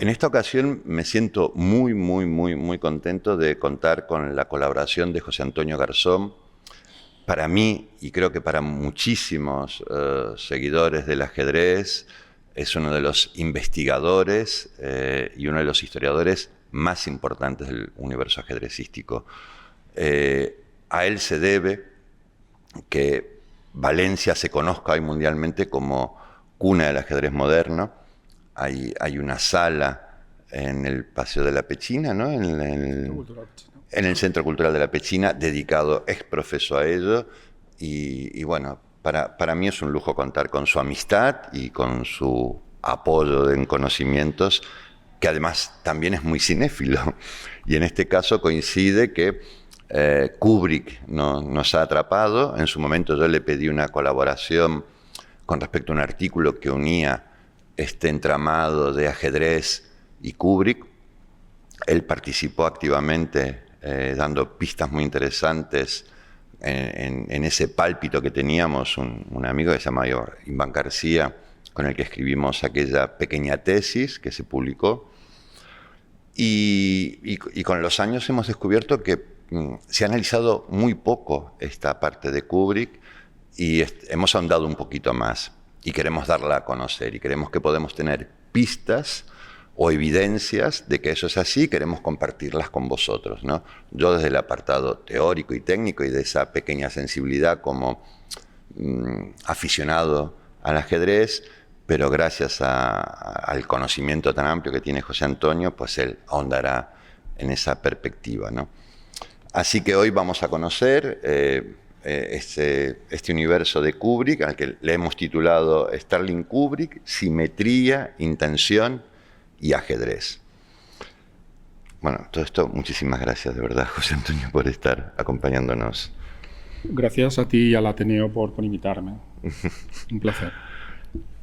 en esta ocasión me siento muy contento de contar con la colaboración de José Antonio Garzón. Para mí, y creo que para muchísimos seguidores del ajedrez, es uno de los investigadores y uno de los historiadores más importantes del universo ajedrecístico. A él se debe que Valencia se conozca hoy mundialmente como cuna del ajedrez moderno. Hay una sala en el Paseo de la Pechina, ¿no? En el Centro Cultural de la Pechina, dedicado ex profeso a ello. Y bueno, para mí es un lujo contar con su amistad y con su apoyo en conocimientos, que además también es muy cinéfilo. Y en este caso coincide que Kubrick nos ha atrapado. En su momento yo le pedí una colaboración con respecto a un artículo que unía este entramado de ajedrez y Kubrick. Él participó activamente dando pistas muy interesantes en ese pálpito que teníamos, un amigo que se llama Iván García, con el que escribimos aquella pequeña tesis que se publicó. Y con los años hemos descubierto que se ha analizado muy poco esta parte de Kubrick y hemos ahondado un poquito más y queremos darla a conocer y creemos que podemos tener pistas o evidencias de que eso es así, queremos compartirlas con vosotros, ¿no? Yo desde el apartado teórico y técnico y de esa pequeña sensibilidad como aficionado al ajedrez, pero gracias al conocimiento tan amplio que tiene José Antonio, pues él ahondará en esa perspectiva, ¿no? Así que hoy vamos a conocer este universo de Kubrick, al que le hemos titulado Stanley Kubrick, Simetría, Intención y Ajedrez. Bueno, todo esto, muchísimas gracias de verdad, José Antonio, por estar acompañándonos. Gracias a ti y al Ateneo por invitarme. Un placer.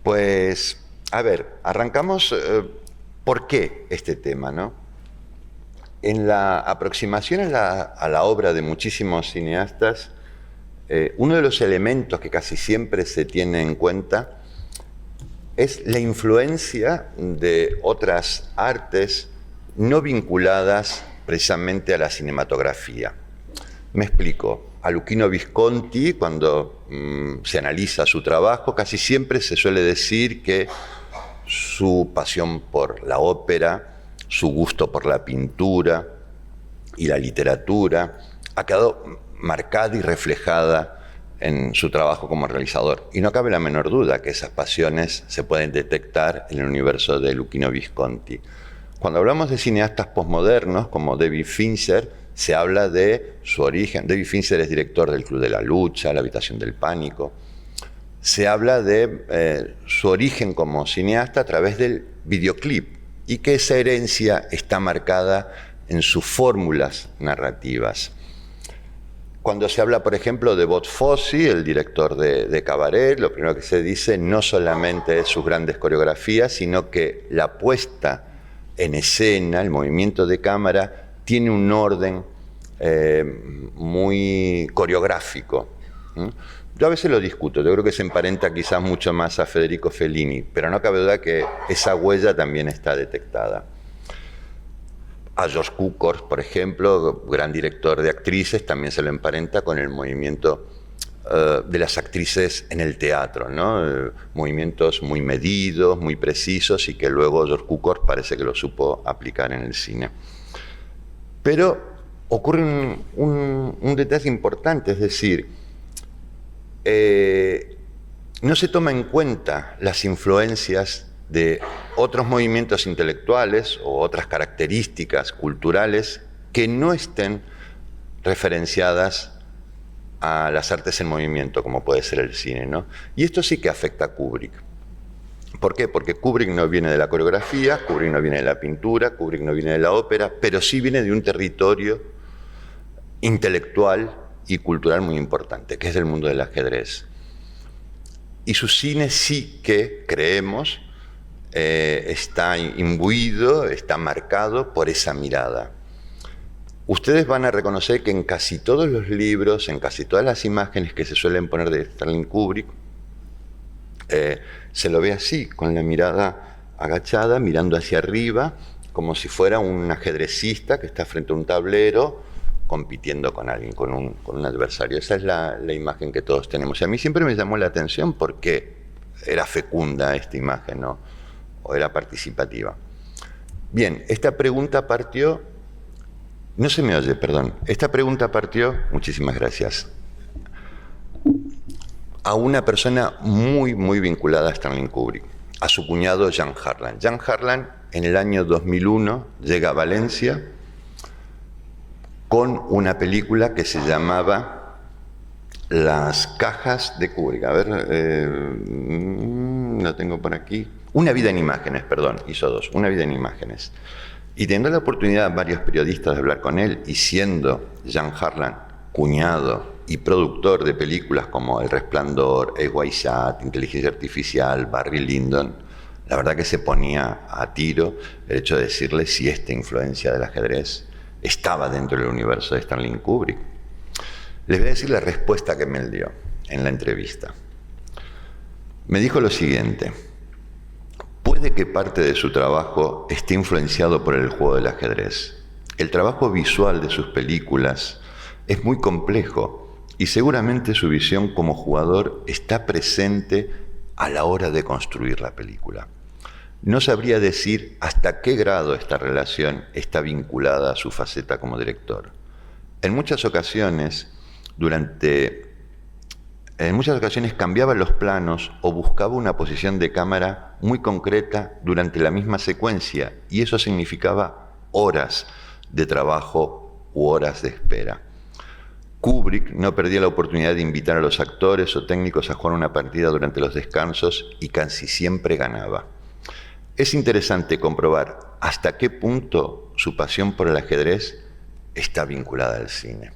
Pues, a ver, arrancamos. ¿Por qué este tema, no? En la aproximación a la obra de muchísimos cineastas, uno de los elementos que casi siempre se tiene en cuenta es la influencia de otras artes no vinculadas precisamente a la cinematografía. Me explico. A Luchino Visconti, cuando se analiza su trabajo, casi siempre se suele decir que su pasión por la ópera, su gusto por la pintura y la literatura ha quedado marcada y reflejada en su trabajo como realizador. Y no cabe la menor duda que esas pasiones se pueden detectar en el universo de Luchino Visconti. Cuando hablamos de cineastas posmodernos como David Fincher, se habla de su origen. David Fincher es director del Club de la Lucha, La Habitación del Pánico. Se habla de su origen como cineasta a través del videoclip y que esa herencia está marcada en sus fórmulas narrativas. Cuando se habla, por ejemplo, de Bob Fosse, el director de Cabaret, lo primero que se dice no solamente es sus grandes coreografías, sino que la puesta en escena, el movimiento de cámara, tiene un orden muy coreográfico. Yo a veces lo discuto, yo creo que se emparenta quizás mucho más a Federico Fellini, pero no cabe duda que esa huella también está detectada. A George Cukor, por ejemplo, gran director de actrices, también se lo emparenta con el movimiento de las actrices en el teatro, ¿no? Movimientos muy medidos, muy precisos y que luego George Cukor parece que lo supo aplicar en el cine. Pero ocurre un detalle importante, es decir, no se toma en cuenta las influencias de otros movimientos intelectuales o otras características culturales que no estén referenciadas a las artes en movimiento, como puede ser el cine, ¿no? Y esto sí que afecta a Kubrick. ¿Por qué? Porque Kubrick no viene de la coreografía, Kubrick no viene de la pintura, Kubrick no viene de la ópera, pero sí viene de un territorio intelectual y cultural muy importante, que es el mundo del ajedrez. Y su cine sí que, creemos, está imbuido, está marcado por esa mirada. Ustedes van a reconocer que en casi todos los libros, en casi todas las imágenes que se suelen poner de Stanley Kubrick, se lo ve así, con la mirada agachada, mirando hacia arriba, como si fuera un ajedrecista que está frente a un tablero compitiendo con alguien, con un adversario. Esa es la imagen que todos tenemos. Y a mí siempre me llamó la atención porque era fecunda esta imagen, ¿no? O era participativa. Bien, esta pregunta partió... No se me oye, perdón. Esta pregunta partió, muchísimas gracias, a una persona muy, muy vinculada a Stanley Kubrick, a su cuñado Jan Harlan. Jan Harlan, en el año 2001, llega a Valencia con una película que se llamaba Las cajas de Kubrick. A ver, lo tengo por aquí. Una vida en imágenes, perdón, hizo dos. Una vida en imágenes. Y teniendo la oportunidad varios periodistas de hablar con él, y siendo Jan Harlan cuñado y productor de películas como El Resplandor, Eyes Wide Shut, Inteligencia Artificial, Barry Lyndon, la verdad que se ponía a tiro el hecho de decirle si esta influencia del ajedrez estaba dentro del universo de Stanley Kubrick. Les voy a decir la respuesta que me dio en la entrevista. Me dijo lo siguiente: puede que parte de su trabajo esté influenciado por el juego del ajedrez. El trabajo visual de sus películas es muy complejo y seguramente su visión como jugador está presente a la hora de construir la película. No sabría decir hasta qué grado esta relación está vinculada a su faceta como director. En muchas ocasiones cambiaba los planos o buscaba una posición de cámara muy concreta durante la misma secuencia, y eso significaba horas de trabajo u horas de espera. Kubrick no perdía la oportunidad de invitar a los actores o técnicos a jugar una partida durante los descansos y casi siempre ganaba. Es interesante comprobar hasta qué punto su pasión por el ajedrez está vinculada al cine.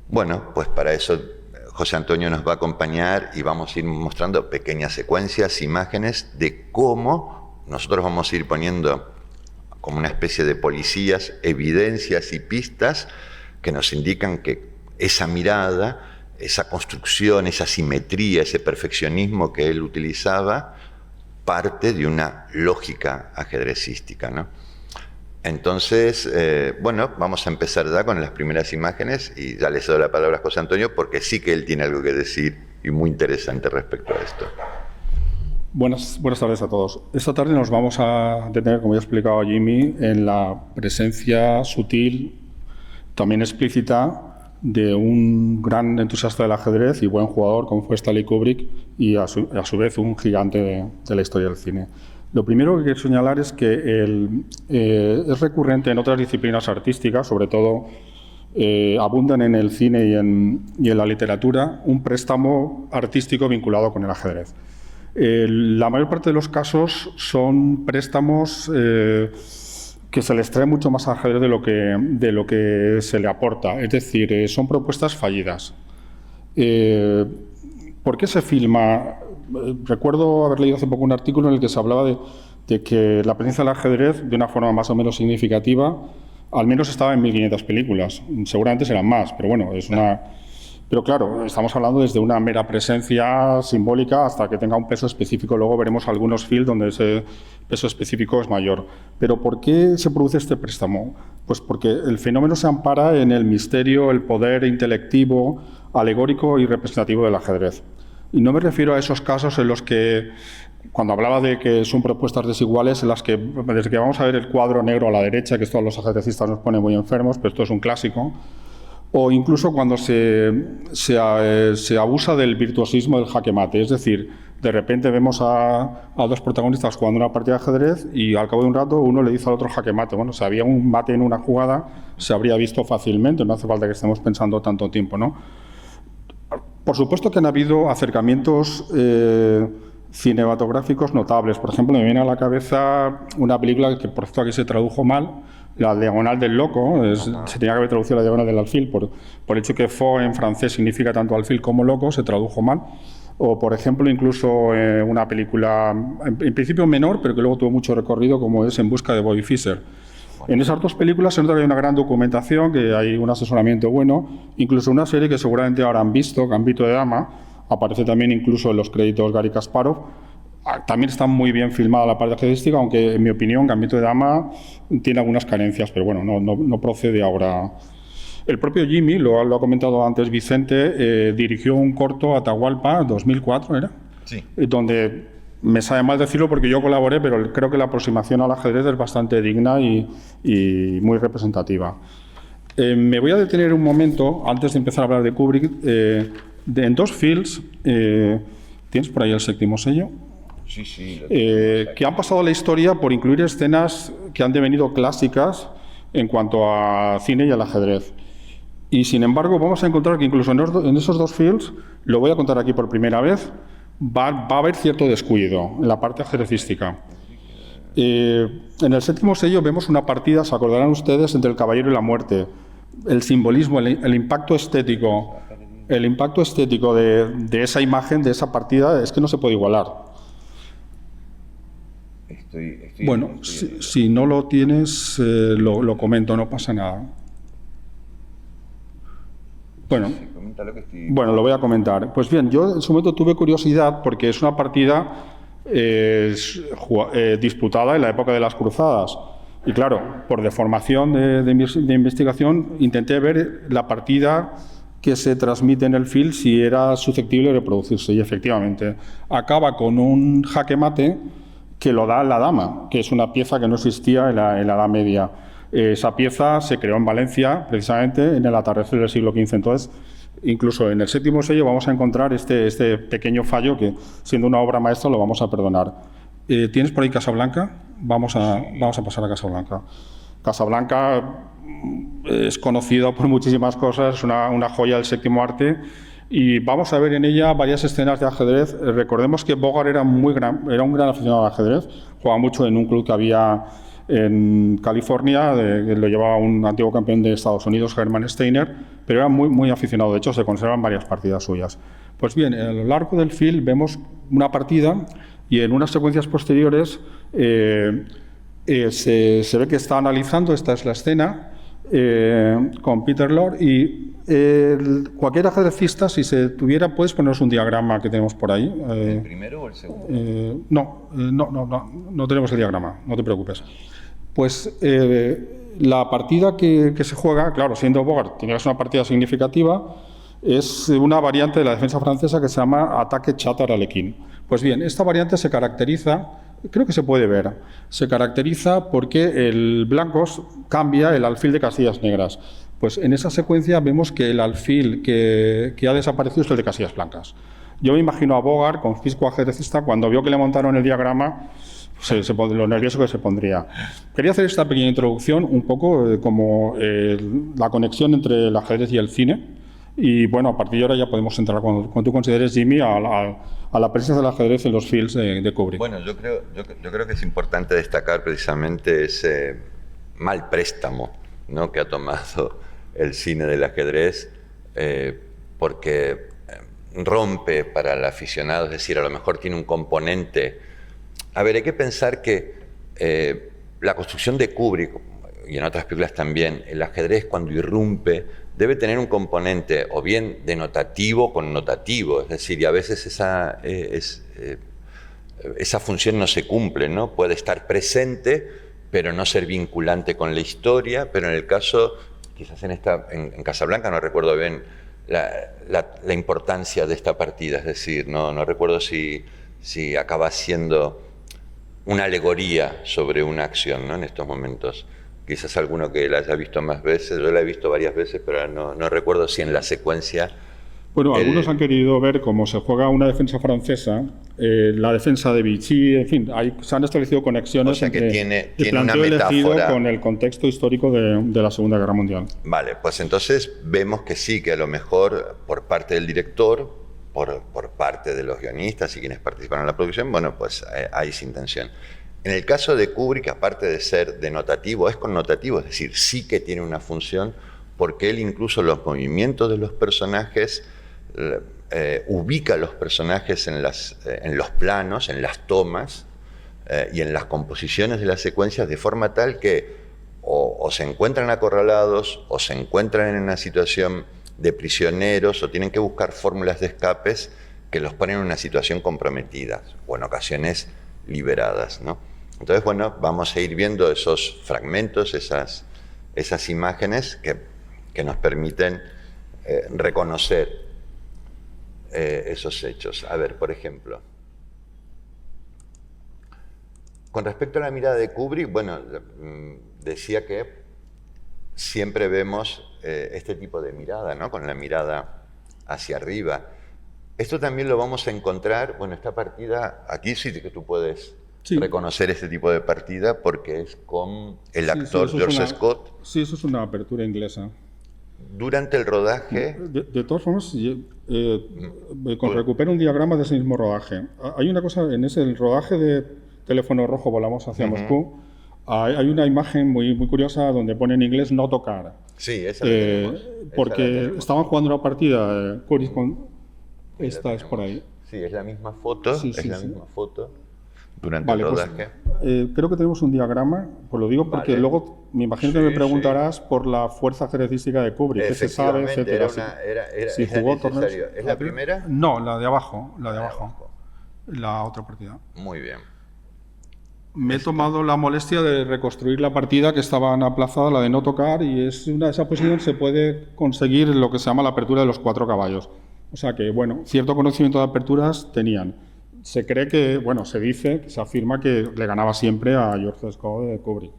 Bueno, pues para eso José Antonio nos va a acompañar y vamos a ir mostrando pequeñas secuencias, imágenes de cómo nosotros vamos a ir poniendo como una especie de policías, evidencias y pistas que nos indican que esa mirada, esa construcción, esa simetría, ese perfeccionismo que él utilizaba, parte de una lógica ajedrecística, ¿no? Entonces, bueno, vamos a empezar ya con las primeras imágenes y ya le cedo la palabra a José Antonio porque sí que él tiene algo que decir y muy interesante respecto a esto. Buenas tardes a todos. Esta tarde nos vamos a detener, como ya ha explicado Jimmy, en la presencia sutil, también explícita, de un gran entusiasta del ajedrez y buen jugador como fue Stanley Kubrick y a su vez un gigante de la historia del cine. Lo primero que quiero señalar es que es recurrente en otras disciplinas artísticas, sobre todo abundan en el cine y en la literatura, un préstamo artístico vinculado con el ajedrez. La mayor parte de los casos son préstamos que se les trae mucho más al ajedrez de lo que se le aporta. Es decir, son propuestas fallidas. ¿Por qué se filma? Recuerdo haber leído hace poco un artículo en el que se hablaba de que la presencia del ajedrez, de una forma más o menos significativa, al menos estaba en 1.500 películas. Seguramente serán más, pero bueno, es una... Pero claro, estamos hablando desde una mera presencia simbólica hasta que tenga un peso específico. Luego veremos algunos films donde ese peso específico es mayor. Pero ¿por qué se produce este préstamo? Pues porque el fenómeno se ampara en el misterio, el poder intelectivo, alegórico y representativo del ajedrez. Y no me refiero a esos casos en los que, cuando hablaba de que son propuestas desiguales, en las que, desde que vamos a ver el cuadro negro a la derecha, que esto a los ajedrecistas nos pone muy enfermos, pero esto es un clásico, o incluso cuando se abusa del virtuosismo del jaque mate, es decir, de repente vemos a dos protagonistas jugando una partida de ajedrez y al cabo de un rato uno le dice al otro jaque mate. Bueno, si había un mate en una jugada, se habría visto fácilmente, no hace falta que estemos pensando tanto tiempo, ¿no? Por supuesto que han habido acercamientos cinematográficos notables. Por ejemplo, me viene a la cabeza una película que, por cierto, aquí se tradujo mal, La Diagonal del Loco. Se tenía que haber traducido La Diagonal del Alfil, por el hecho que faux en francés significa tanto alfil como loco, se tradujo mal. O, por ejemplo, incluso una película, en principio menor, pero que luego tuvo mucho recorrido, como es En busca de Bobby Fischer. En esas dos películas se nota que hay una gran documentación, que hay un asesoramiento bueno, incluso una serie que seguramente ahora han visto, Gambito de Dama, aparece también incluso en los créditos Garry Kasparov. También está muy bien filmada la parte ajedrecística, aunque en mi opinión Gambito de Dama tiene algunas carencias, pero bueno, no procede ahora. El propio Jimmy, lo ha comentado antes Vicente, dirigió un corto, Atahualpa, 2004, ¿era? Sí. Donde me sabe mal decirlo porque yo colaboré, pero creo que la aproximación al ajedrez es bastante digna y muy representativa. Me voy a detener un momento, antes de empezar a hablar de Kubrick, en dos films. ¿Tienes por ahí el séptimo sello? Sí. Que han pasado a la historia por incluir escenas que han devenido clásicas en cuanto a cine y al ajedrez. Y sin embargo, vamos a encontrar que incluso en esos dos films, lo voy a contar aquí por primera vez, va a haber cierto descuido en la parte ajedrecística. En el séptimo sello vemos una partida, se acordarán ustedes, entre el caballero y la muerte. El simbolismo, el impacto estético. El impacto estético de esa imagen, de esa partida, es que no se puede igualar. Bueno, si no lo tienes, lo comento, no pasa nada. Bueno, lo voy a comentar. Pues bien, yo en su momento tuve curiosidad porque es una partida disputada en la época de las cruzadas. Y claro, por deformación de investigación, intenté ver la partida que se transmite en el film si era susceptible de reproducirse. Y efectivamente, acaba con un jaque mate que lo da la dama, que es una pieza que no existía en la Edad Media. Esa pieza se creó en Valencia, precisamente, en el atardecer del siglo XV. Entonces, incluso en el séptimo sello vamos a encontrar este pequeño fallo que, siendo una obra maestra, lo vamos a perdonar. ¿Tienes por ahí Casablanca? Vamos a pasar a Casablanca. Casablanca es conocido por muchísimas cosas, es una joya del séptimo arte, y vamos a ver en ella varias escenas de ajedrez. Recordemos que Bogart era un gran aficionado al ajedrez, jugaba mucho en un club que había en California, que lo llevaba un antiguo campeón de Estados Unidos, Hermann Steiner, pero era muy aficionado. De hecho, se conservan varias partidas suyas. Pues bien, a lo largo del film vemos una partida y en unas secuencias posteriores se ve que está analizando, esta es la escena, con Peter Lorre, y cualquier ajedrecista, si se tuviera, puedes ponernos un diagrama que tenemos por ahí. ¿El primero o el segundo? No tenemos el diagrama, no te preocupes. Pues la partida que se juega, claro, siendo Bogart, tiene que ser una partida significativa, es una variante de la defensa francesa que se llama ataque Château-Arlequin. Pues bien, esta variante se caracteriza, creo que se puede ver, se caracteriza porque el blancos cambia el alfil de Casillas negras. Pues en esa secuencia vemos que el alfil que ha desaparecido es el de Casillas blancas. Yo me imagino a Bogart, con físico ajedrecista, cuando vio que le montaron el diagrama, lo nervioso que se pondría. Quería hacer esta pequeña introducción, un poco como la conexión entre el ajedrez y el cine. Y bueno, a partir de ahora ya podemos entrar, cuando tú consideres, Jimmy, a la presencia del ajedrez en los films de Kubrick. Bueno, yo creo que es importante destacar precisamente ese mal préstamo, ¿no?, que ha tomado el cine del ajedrez, porque rompe para el aficionado, es decir, a lo mejor tiene un componente. A ver, hay que pensar que la construcción de Kubrick, y en otras películas también, el ajedrez cuando irrumpe debe tener un componente o bien denotativo o connotativo, es decir, y a veces esa función no se cumple, ¿no? Puede estar presente, pero no ser vinculante con la historia, pero en el caso, quizás en Casablanca, no recuerdo bien la importancia de esta partida, es decir, no recuerdo si acaba siendo una alegoría sobre una acción, ¿no?, en estos momentos. Quizás alguno que la haya visto más veces, yo la he visto varias veces, pero no recuerdo si en la secuencia... Bueno, algunos han querido ver cómo se juega una defensa francesa, la defensa de Vichy, en fin, se han establecido conexiones, o sea, que entre tiene el planteo elegido con el contexto histórico de la Segunda Guerra Mundial. Vale, pues entonces vemos que sí, que a lo mejor por parte del director, por parte de los guionistas y quienes participaron en la producción, bueno, pues hay esa intención. En el caso de Kubrick, aparte de ser denotativo, es connotativo, es decir, sí que tiene una función, porque él incluso los movimientos de los personajes ubica a los personajes en los planos, en las tomas y en las composiciones de las secuencias, de forma tal que o se encuentran acorralados o se encuentran en una situación de prisioneros o tienen que buscar fórmulas de escapes que los ponen en una situación comprometida o en ocasiones liberadas, ¿no? Entonces, bueno, vamos a ir viendo esos fragmentos, esas imágenes que nos permiten reconocer esos hechos. A ver, por ejemplo, con respecto a la mirada de Kubrick, bueno, decía que siempre vemos este tipo de mirada, ¿no? Con la mirada hacia arriba. Esto también lo vamos a encontrar, bueno, esta partida, aquí sí que tú puedes reconocer este tipo de partida porque es con el actor George Scott. Sí, eso es una apertura inglesa. Durante el rodaje... De todas formas, recupero un diagrama de ese mismo rodaje. Hay una cosa, en el rodaje de Teléfono Rojo, Volamos hacia Moscú, hay una imagen muy, muy curiosa donde pone en inglés no tocar. Sí, esa la tenemos. Porque estaban jugando una partida, Kubrick con... Esta es por ahí. Sí, es la misma foto, misma foto durante el rodaje. Pues, creo que tenemos un diagrama, pues lo digo porque luego me imagino que me preguntarás por la fuerza ajedrecística de Kubrick, qué se sabe, etcétera. Si jugó torneos. ¿Es la primera? No, la de abajo, la otra partida. Muy bien. Me he tomado la molestia de reconstruir la partida que estaban aplazada, la de no tocar, y esa posición se puede conseguir lo que se llama la apertura de los 4 caballos. O sea que, bueno, cierto conocimiento de aperturas tenían. Se cree que, bueno, se afirma que le ganaba siempre a George Scott de Kubrick.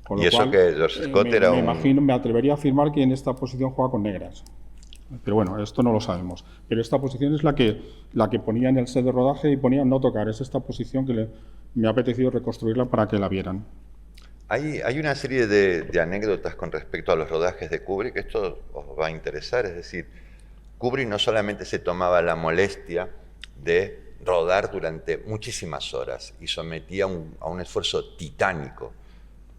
Con y eso cual, que George Scott era me atrevería a afirmar que en esta posición juega con negras. Pero bueno, esto no lo sabemos. Pero esta posición es la que ponía en el set de rodaje y ponía no tocar. Es esta posición que me ha apetecido reconstruirla para que la vieran. Hay una serie de anécdotas con respecto a los rodajes de Kubrick. Esto os va a interesar, es decir, Kubrick no solamente se tomaba la molestia de rodar durante muchísimas horas y sometía a un esfuerzo titánico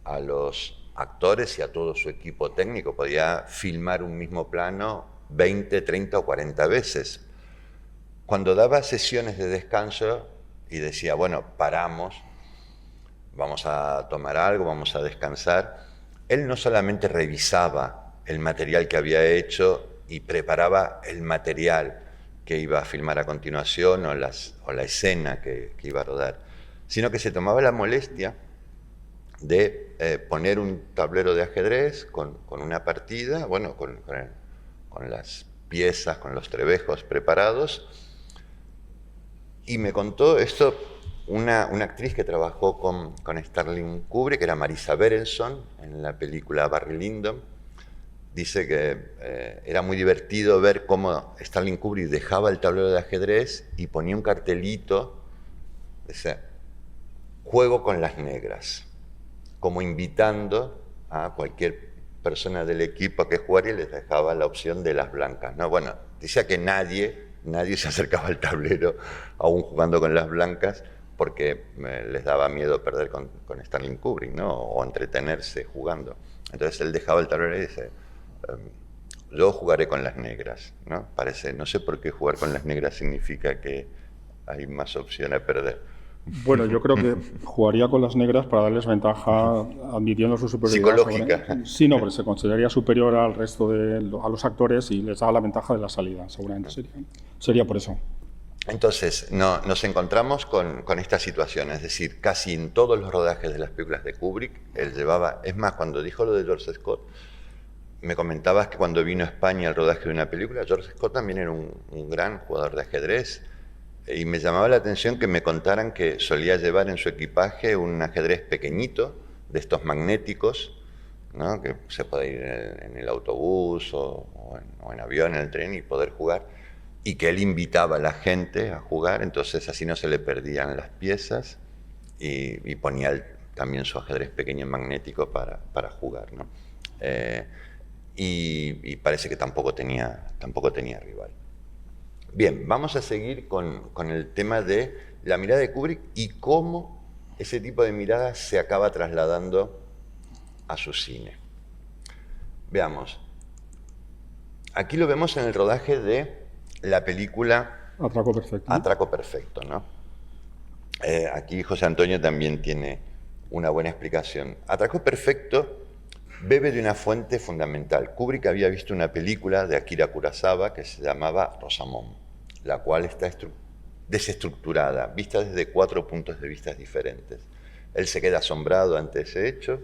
a los actores y a todo su equipo técnico. Podía filmar un mismo plano 20, 30 o 40 veces. Cuando daba sesiones de descanso y decía, bueno, paramos, vamos a tomar algo, vamos a descansar, él no solamente revisaba el material que había hecho y preparaba el material que iba a filmar a continuación o la escena que iba a rodar, sino que se tomaba la molestia de poner un tablero de ajedrez con una partida, bueno, con las piezas, con los trebejos preparados, y me contó esto una actriz que trabajó con Stanley Kubrick, que era Marisa Berenson, en la película Barry Lyndon. Dice que era muy divertido ver cómo Stanley Kubrick dejaba el tablero de ajedrez y ponía un cartelito, dice, juego con las negras, como invitando a cualquier persona del equipo a que jugara y les dejaba la opción de las blancas, ¿no? Bueno, decía que nadie se acercaba al tablero aún jugando con las blancas porque les daba miedo perder con Stanley Kubrick, ¿no? O entretenerse jugando. Entonces él dejaba el tablero y dice, yo jugaré con las negras, ¿no? No sé por qué jugar con las negras significa que hay más opción a perder. Bueno, yo creo que jugaría con las negras para darles ventaja, admitiendo su superioridad. Psicológica. Sí, no, pero se consideraría superior al resto a los actores y les daba la ventaja de la salida, seguramente sería por eso. Entonces, nos encontramos con esta situación, es decir, casi en todos los rodajes de las películas de Kubrick, él llevaba, es más, cuando dijo lo de George Scott, me comentabas que cuando vino a España al rodaje de una película, George Scott también era un gran jugador de ajedrez, y me llamaba la atención que me contaran que solía llevar en su equipaje un ajedrez pequeñito, de estos magnéticos, ¿no? Que se puede ir en el autobús o en avión, en el tren y poder jugar, y que él invitaba a la gente a jugar, entonces así no se le perdían las piezas, y ponía también su ajedrez pequeño magnético para jugar, ¿no? Y parece que tampoco tenía rival. Bien, vamos a seguir con el tema de la mirada de Kubrick y cómo ese tipo de mirada se acaba trasladando a su cine. Veamos. Aquí lo vemos en el rodaje de la película Atraco Perfecto. Atraco Perfecto, ¿no? Aquí José Antonio también tiene una buena explicación. Atraco Perfecto bebe de una fuente fundamental. Kubrick había visto una película de Akira Kurosawa que se llamaba Rosamund. la cual está desestructurada, vista desde 4 puntos de vista diferentes. Él se queda asombrado ante ese hecho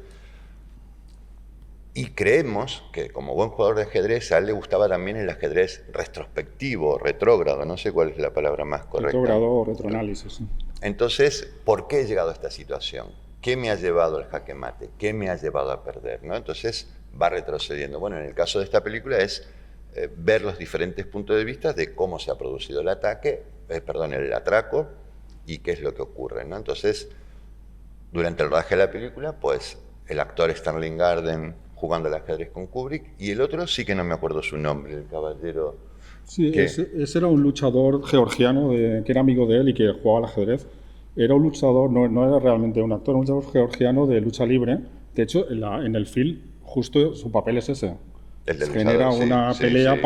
y creemos que, como buen jugador de ajedrez, a él le gustaba también el ajedrez retrospectivo, retrógrado, no sé cuál es la palabra más correcta. Retrógrado o retroanálisis. Sí. Entonces, ¿por qué he llegado a esta situación? ¿Qué me ha llevado al jaque mate? ¿Qué me ha llevado a perder? ¿No? Entonces va retrocediendo. Bueno, en el caso de esta película es ver los diferentes puntos de vista de cómo se ha producido el el atraco y qué es lo que ocurre, ¿no? Entonces, durante el rodaje de la película, pues el actor Sterling Garden jugando al ajedrez con Kubrick, y el otro sí que no me acuerdo su nombre, el caballero... Sí, ese era un luchador georgiano que era amigo de él y que jugaba al ajedrez. Era un luchador, no era realmente un actor, un luchador georgiano de lucha libre. De hecho, en el film, justo su papel es ese. El de genera luchador, una pelea sí.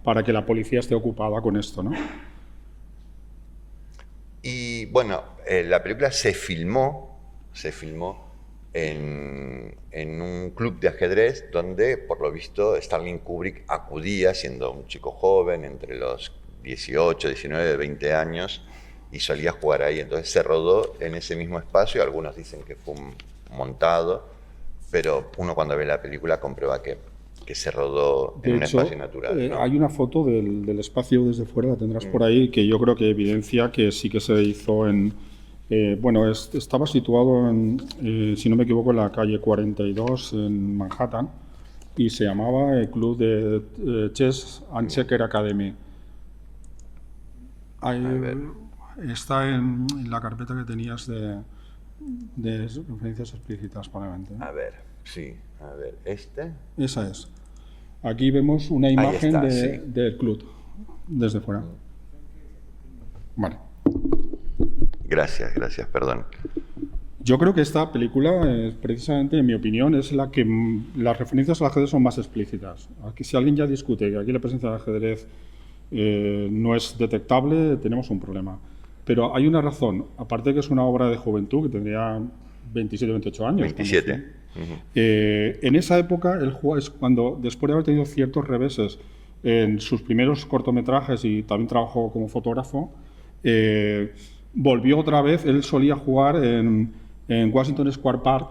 para que la policía esté ocupada con esto, ¿no? Y bueno, la película se filmó en un club de ajedrez donde, por lo visto, Stanley Kubrick acudía siendo un chico joven, entre los 18, 19, 20 años, y solía jugar ahí. Entonces se rodó en ese mismo espacio. Algunos dicen que fue montado, pero uno cuando ve la película comprueba que se rodó en un espacio natural, ¿no? Hay una foto del espacio desde fuera, la tendrás por ahí, que yo creo que evidencia que sí que se hizo en... estaba situado si no me equivoco, en la calle 42 en Manhattan, y se llamaba el Club de Chess and Checker Academy. Está en la carpeta que tenías de referencias explícitas, probablemente. A ver, Esa es. Aquí vemos una imagen del club desde fuera. Vale. Gracias, perdón. Yo creo que esta película, precisamente, en mi opinión, es la que las referencias al ajedrez son más explícitas. Aquí, si alguien ya discute que aquí la presencia del ajedrez no es detectable, tenemos un problema. Pero hay una razón, aparte de que es una obra de juventud, que tendría 27, 28 años. 27. En esa época, él es cuando, después de haber tenido ciertos reveses en sus primeros cortometrajes y también trabajó como fotógrafo, volvió otra vez. Él solía jugar en Washington Square Park,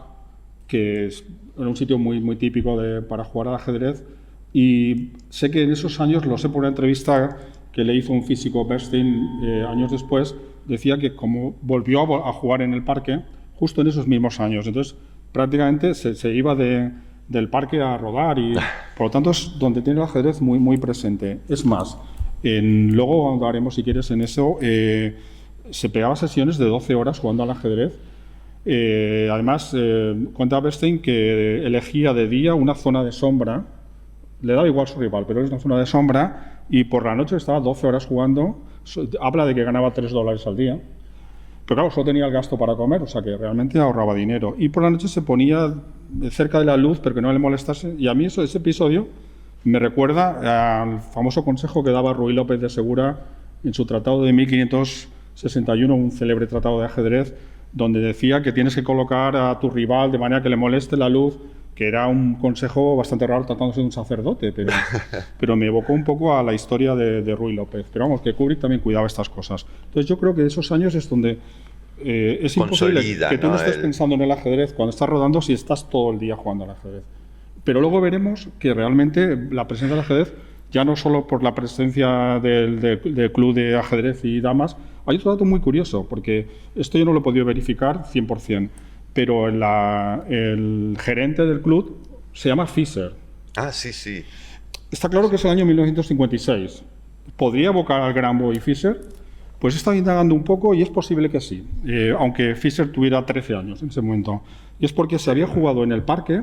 que era un sitio muy, muy típico para jugar al ajedrez, y sé que en esos años, lo sé por una entrevista que le hizo un físico, Bernstein, años después, decía que como volvió a jugar en el parque justo en esos mismos años, entonces prácticamente se iba del parque a rodar, y por lo tanto es donde tiene el ajedrez muy, muy presente. Es más, luego hablaremos, si quieres, en eso. Se pegaba sesiones de 12 horas jugando al ajedrez. Además, cuenta Bernstein que elegía de día una zona de sombra, le daba igual su rival, pero es una zona de sombra, y por la noche estaba 12 horas jugando. Habla de que ganaba $3 al día, pero claro, solo tenía el gasto para comer, o sea que realmente ahorraba dinero. Y por la noche se ponía cerca de la luz, pero que no le molestase, y a mí ese episodio me recuerda al famoso consejo que daba Ruy López de Segura en su tratado de 1561, un célebre tratado de ajedrez, donde decía que tienes que colocar a tu rival de manera que le moleste la luz, que era un consejo bastante raro tratándose de un sacerdote, pero me evocó un poco a la historia de Ruy López. Pero vamos, que Kubrick también cuidaba estas cosas. Entonces yo creo que esos años es donde es imposible que tú no estés pensando en el ajedrez cuando estás rodando si estás todo el día jugando al ajedrez. Pero luego veremos que realmente la presencia del ajedrez, ya no solo por la presencia del club de ajedrez y damas, hay otro dato muy curioso, porque esto yo no lo he podido verificar 100%, pero el gerente del club se llama Fischer. Ah, sí. Está claro que es el año 1956. ¿Podría evocar al gran Bobby Fischer? Pues he estado indagando un poco y es posible que sí, aunque Fischer tuviera 13 años en ese momento. Y es porque se había jugado en el parque.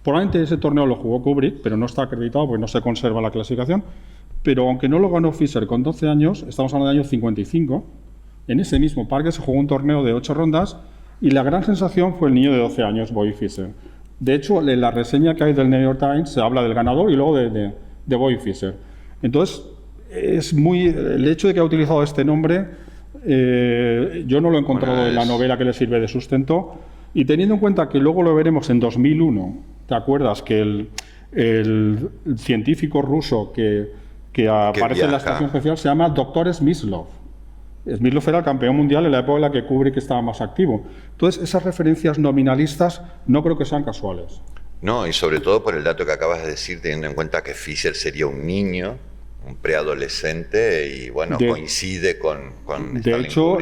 Probablemente ese torneo lo jugó Kubrick, pero no está acreditado porque no se conserva la clasificación. Pero aunque no lo ganó Fischer con 12 años, estamos hablando del año 55, en ese mismo parque se jugó un torneo de 8 rondas y la gran sensación fue el niño de 12 años, Bobby Fischer. De hecho, en la reseña que hay del New York Times se habla del ganador y luego de Bobby Fischer. Entonces, el hecho de que haya utilizado este nombre, yo no lo he encontrado en la novela que le sirve de sustento, y teniendo en cuenta que luego lo veremos en 2001, ¿te acuerdas? Que el científico ruso que que aparece en la estación espacial, se llama Dr. Smyslov. Smyslov era el campeón mundial en la época en la que Kubrick estaba más activo. Entonces, esas referencias nominalistas no creo que sean casuales. No, y sobre todo por el dato que acabas de decir, teniendo en cuenta que Fisher sería un niño, un preadolescente, y bueno, coincide con de hecho,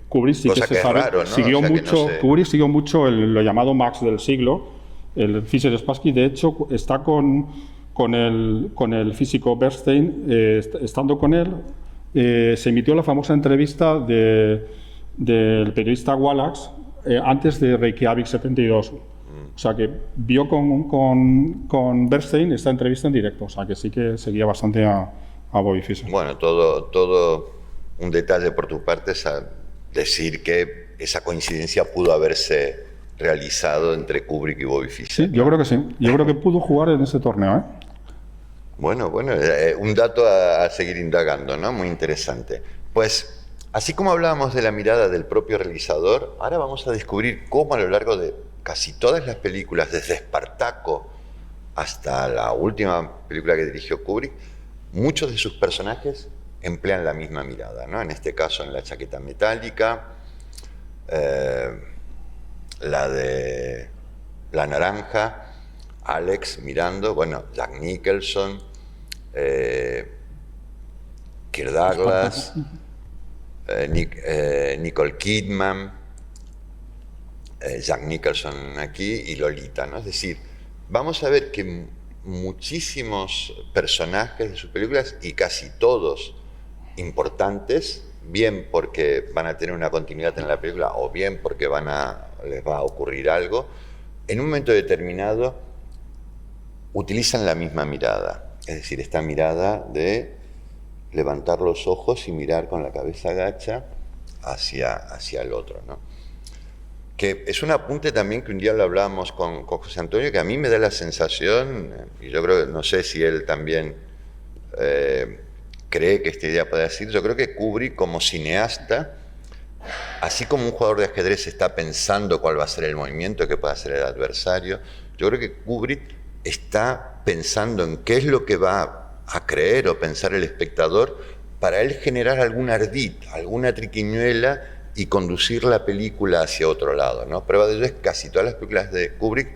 Kubrick sí que se sabe, raro, ¿no? siguió mucho, Kubrick siguió mucho lo llamado Max del siglo, el Fisher-Spassky. De hecho, está con el físico Bernstein, estando con él, se emitió la famosa entrevista del periodista Wallace antes de Reykjavik 72. O sea que vio con Bernstein esta entrevista en directo. O sea que sí que seguía bastante a Bobby Fischer. Bueno, todo un detalle por tu parte es decir que esa coincidencia pudo haberse realizado entre Kubrick y Bobby Fischer. Sí, yo creo que sí. Yo creo que pudo jugar en ese torneo, ¿eh? Bueno, un dato a seguir indagando, ¿no? Muy interesante. Pues, así como hablábamos de la mirada del propio realizador, ahora vamos a descubrir cómo a lo largo de casi todas las películas, desde Espartaco hasta la última película que dirigió Kubrick, muchos de sus personajes emplean la misma mirada, ¿no? En este caso en La chaqueta metálica, la de La naranja, Alex mirando, bueno, Jack Nicholson, Kirk Douglas, Nicole Kidman, Jack Nicholson aquí y Lolita, ¿no? Es decir, vamos a ver que muchísimos personajes de sus películas, y casi todos importantes, bien porque van a tener una continuidad en la película o bien porque les va a ocurrir algo, en un momento determinado utilizan la misma mirada. Es decir, esta mirada de levantar los ojos y mirar con la cabeza gacha hacia el otro, ¿no? Que es un apunte también que un día lo hablábamos con José Antonio, que a mí me da la sensación, y yo creo, no sé si él también cree que esta idea puede decir, yo creo que Kubrick como cineasta, así como un jugador de ajedrez está pensando cuál va a ser el movimiento que puede hacer el adversario, yo creo que Kubrick está pensando en qué es lo que va a creer o pensar el espectador para él generar algún ardid, alguna triquiñuela y conducir la película hacia otro lado, ¿no? Prueba de ello es casi todas las películas de Kubrick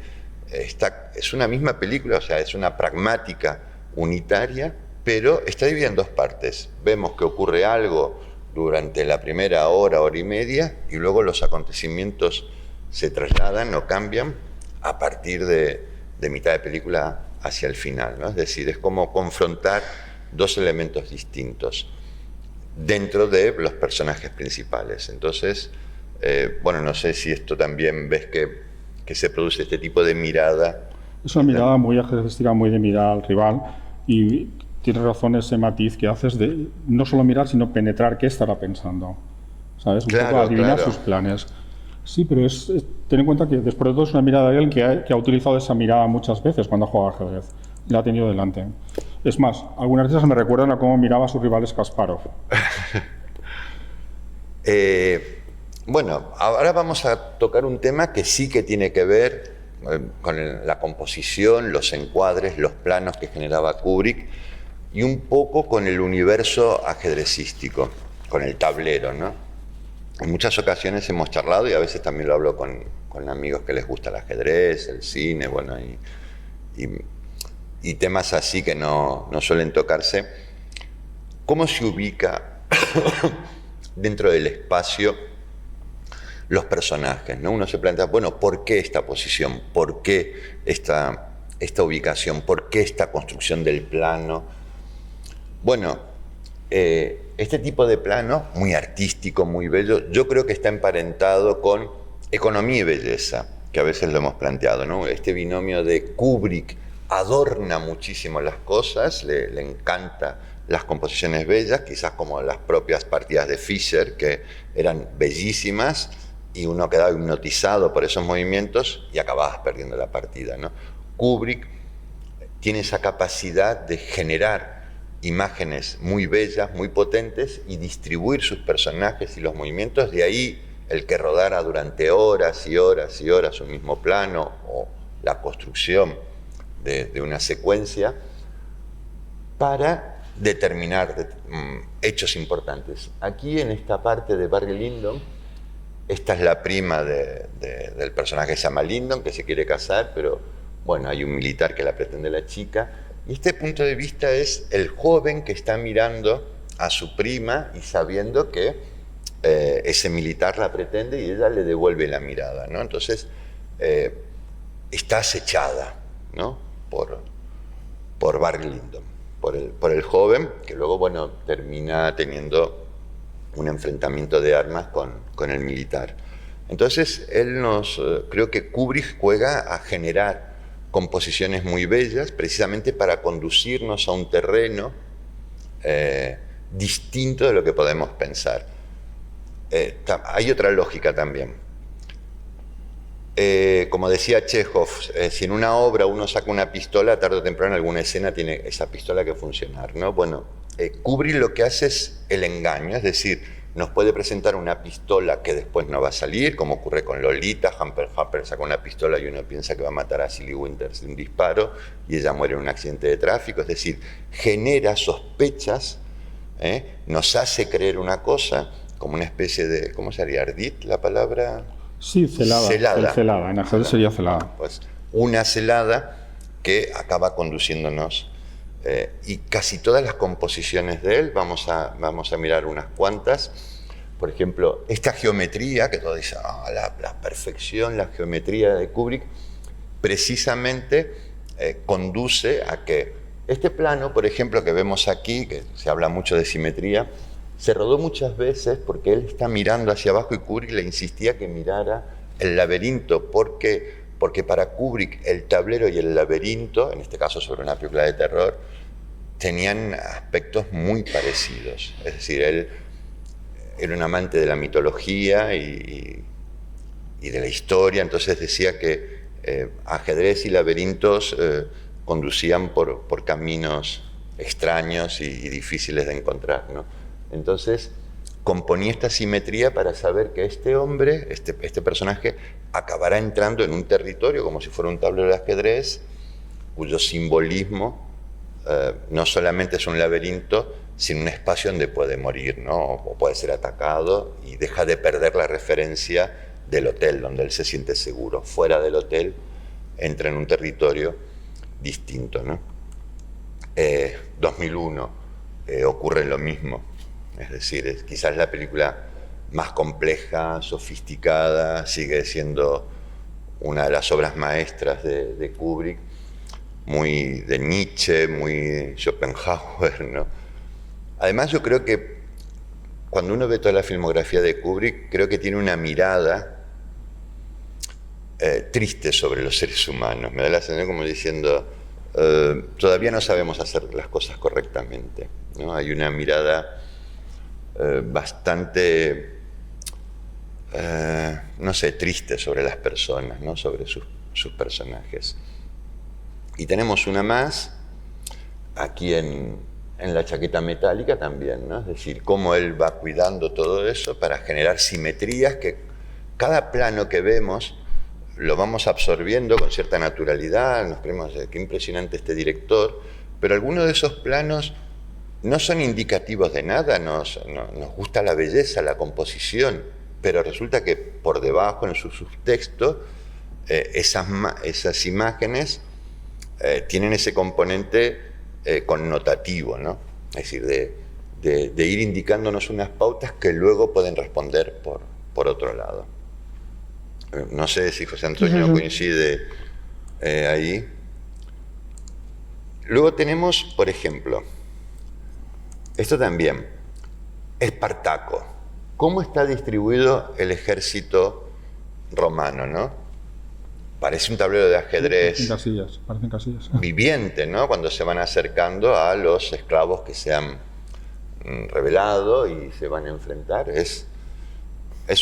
es una misma película, o sea, es una pragmática unitaria, pero está dividida en dos partes. Vemos que ocurre algo durante la primera hora y media, y luego los acontecimientos se trasladan o cambian a partir de mitad de película hacia el final, ¿no? Es decir, es como confrontar dos elementos distintos dentro de los personajes principales. Entonces, bueno, no sé si esto también ves que se produce este tipo de mirada. Es una mirada muy ajedrecística, muy de mirar al rival, y tienes razón ese matiz que haces de no solo mirar, sino penetrar qué estará pensando, ¿sabes? Un poco adivinar sus planes. Sí, pero ten en cuenta que después de todo es una mirada de alguien que ha utilizado esa mirada muchas veces cuando ha jugado al ajedrez. La ha tenido delante. Es más, algunas veces me recuerdan a cómo miraba a sus rivales Kasparov. Bueno, ahora vamos a tocar un tema que sí que tiene que ver con la composición, los encuadres, los planos que generaba Kubrick, y un poco con el universo ajedrecístico, con el tablero, ¿no? En muchas ocasiones hemos charlado, y a veces también lo hablo con amigos que les gusta el ajedrez, el cine, bueno, y temas así que no suelen tocarse. ¿Cómo se ubica dentro del espacio los personajes, ¿no? Uno se plantea, bueno, ¿por qué esta posición? ¿Por qué esta ubicación? ¿Por qué esta construcción del plano? Bueno, este tipo de plano, muy artístico, muy bello, yo creo que está emparentado con economía y belleza, que a veces lo hemos planteado, ¿no? Este binomio de Kubrick adorna muchísimo las cosas, le encanta las composiciones bellas, quizás como las propias partidas de Fischer, que eran bellísimas, y uno quedaba hipnotizado por esos movimientos y acababas perdiendo la partida, ¿no? Kubrick tiene esa capacidad de generar imágenes muy bellas, muy potentes, y distribuir sus personajes y los movimientos, de ahí el que rodara durante horas y horas y horas un mismo plano, o la construcción de una secuencia, para determinar hechos importantes. Aquí en esta parte de Barry Lyndon, esta es la prima del personaje que se llama Lyndon, que se quiere casar, pero bueno, hay un militar que la pretende la chica. Y este punto de vista es el joven que está mirando a su prima y sabiendo que ese militar la pretende y ella le devuelve la mirada, ¿no? Entonces, está acechada, ¿no? por Barry Lyndon, por el joven, que luego, bueno, termina teniendo un enfrentamiento de armas con el militar. Entonces, creo que Kubrick juega a generar composiciones muy bellas, precisamente para conducirnos a un terreno distinto de lo que podemos pensar. Hay otra lógica también. Como decía Chekhov, si en una obra uno saca una pistola, tarde o temprano alguna escena tiene esa pistola que funcionar, ¿no? Bueno, Kubrick lo que hace es el engaño, es decir, nos puede presentar una pistola que después no va a salir, como ocurre con Lolita. Humper saca una pistola y uno piensa que va a matar a Silly Winters de un disparo y ella muere en un accidente de tráfico, es decir, genera sospechas, nos hace creer una cosa, como una especie de, ¿cómo sería? ¿Ardid la palabra? Sí, celada. Celada. En ajedrez sería celada. Pues una celada que acaba conduciéndonos. Y casi todas las composiciones de él, vamos a mirar unas cuantas. Por ejemplo, esta geometría, que todos dicen, la perfección, la geometría de Kubrick, precisamente conduce a que este plano, por ejemplo, que vemos aquí, que se habla mucho de simetría, se rodó muchas veces porque él está mirando hacia abajo y Kubrick le insistía que mirara el laberinto, porque para Kubrick el tablero y el laberinto, en este caso sobre una película de terror, tenían aspectos muy parecidos. Es decir, él era un amante de la mitología y de la historia, entonces decía que ajedrez y laberintos conducían por caminos extraños y difíciles de encontrar, ¿no? Entonces componía esta simetría para saber que este hombre, este personaje, acabará entrando en un territorio como si fuera un tablero de ajedrez, cuyo simbolismo no solamente es un laberinto, sino un espacio donde puede morir, ¿no? O puede ser atacado, y deja de perder la referencia del hotel, donde él se siente seguro. Fuera del hotel entra en un territorio distinto, ¿no? 2001 ocurre lo mismo. Es decir, es quizás la película más compleja, sofisticada, sigue siendo una de las obras maestras de Kubrick, muy de Nietzsche, muy Schopenhauer, ¿no? Además, yo creo que cuando uno ve toda la filmografía de Kubrick, creo que tiene una mirada triste sobre los seres humanos. Me da la sensación como diciendo, todavía no sabemos hacer las cosas correctamente, ¿no? Hay una mirada bastante, no sé, triste sobre las personas, ¿no? Sobre sus personajes. Y tenemos una más aquí en la chaqueta metálica también, ¿no? Es decir, cómo él va cuidando todo eso para generar simetrías que cada plano que vemos lo vamos absorbiendo con cierta naturalidad, nos creemos qué impresionante este director, pero algunos de esos planos no son indicativos de nada, nos gusta la belleza, la composición, pero resulta que por debajo, en su subtexto, esas imágenes tienen ese componente connotativo, ¿no? Es decir, de ir indicándonos unas pautas que luego pueden responder por otro lado. No sé si José Antonio coincide ahí. Luego tenemos, por ejemplo, esto también, Espartaco. ¿Cómo está distribuido el ejército romano, no? Parece un tablero de ajedrez parecen casillas. Viviente, ¿no? Cuando se van acercando a los esclavos que se han rebelado y se van a enfrentar. Es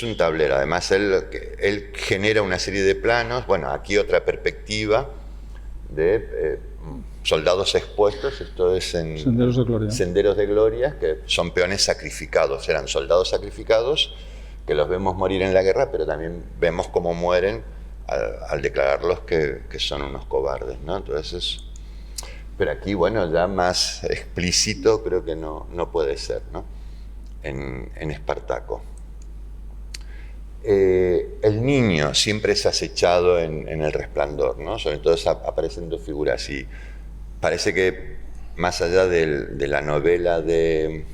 un tablero. Además, él genera una serie de planos. Bueno, aquí otra perspectiva de soldados expuestos. Esto es en Senderos de Gloria. Senderos de Gloria, que son peones sacrificados. Eran soldados sacrificados que los vemos morir en la guerra, pero también vemos cómo mueren al declararlos que son unos cobardes, ¿no? Entonces, Pero aquí, bueno, ya más explícito creo que no puede ser, ¿no? En Espartaco. El niño siempre es acechado en El Resplandor, ¿no? Sobre todo aparecen dos figuras y parece que más allá de la novela de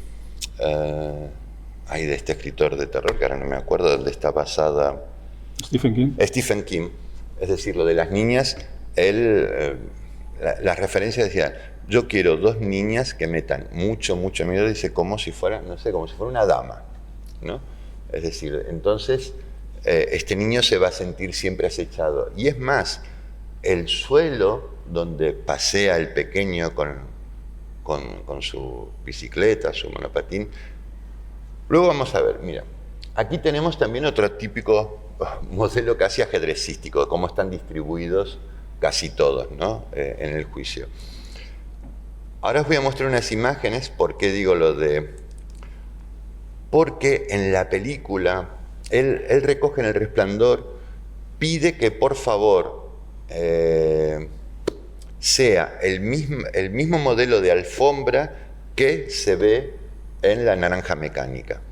este escritor de terror, que ahora no me acuerdo dónde está basada. Stephen King. Stephen King. Es decir, lo de las niñas, él, las referencias decían, yo quiero dos niñas que metan mucho miedo, dice, como si fuera, no sé, como si fuera una dama, ¿no? Es decir, entonces este niño se va a sentir siempre acechado. Y es más, el suelo donde pasea el pequeño con su bicicleta, su monopatín. Luego vamos a ver, mira, aquí tenemos también otro típico modelo casi ajedrecístico, de cómo están distribuidos casi todos, ¿no? En el juicio. Ahora os voy a mostrar unas imágenes. ¿Por qué digo lo de...? Porque en la película, él recoge en El Resplandor, pide que por favor sea el mismo modelo de alfombra que se ve en La Naranja Mecánica.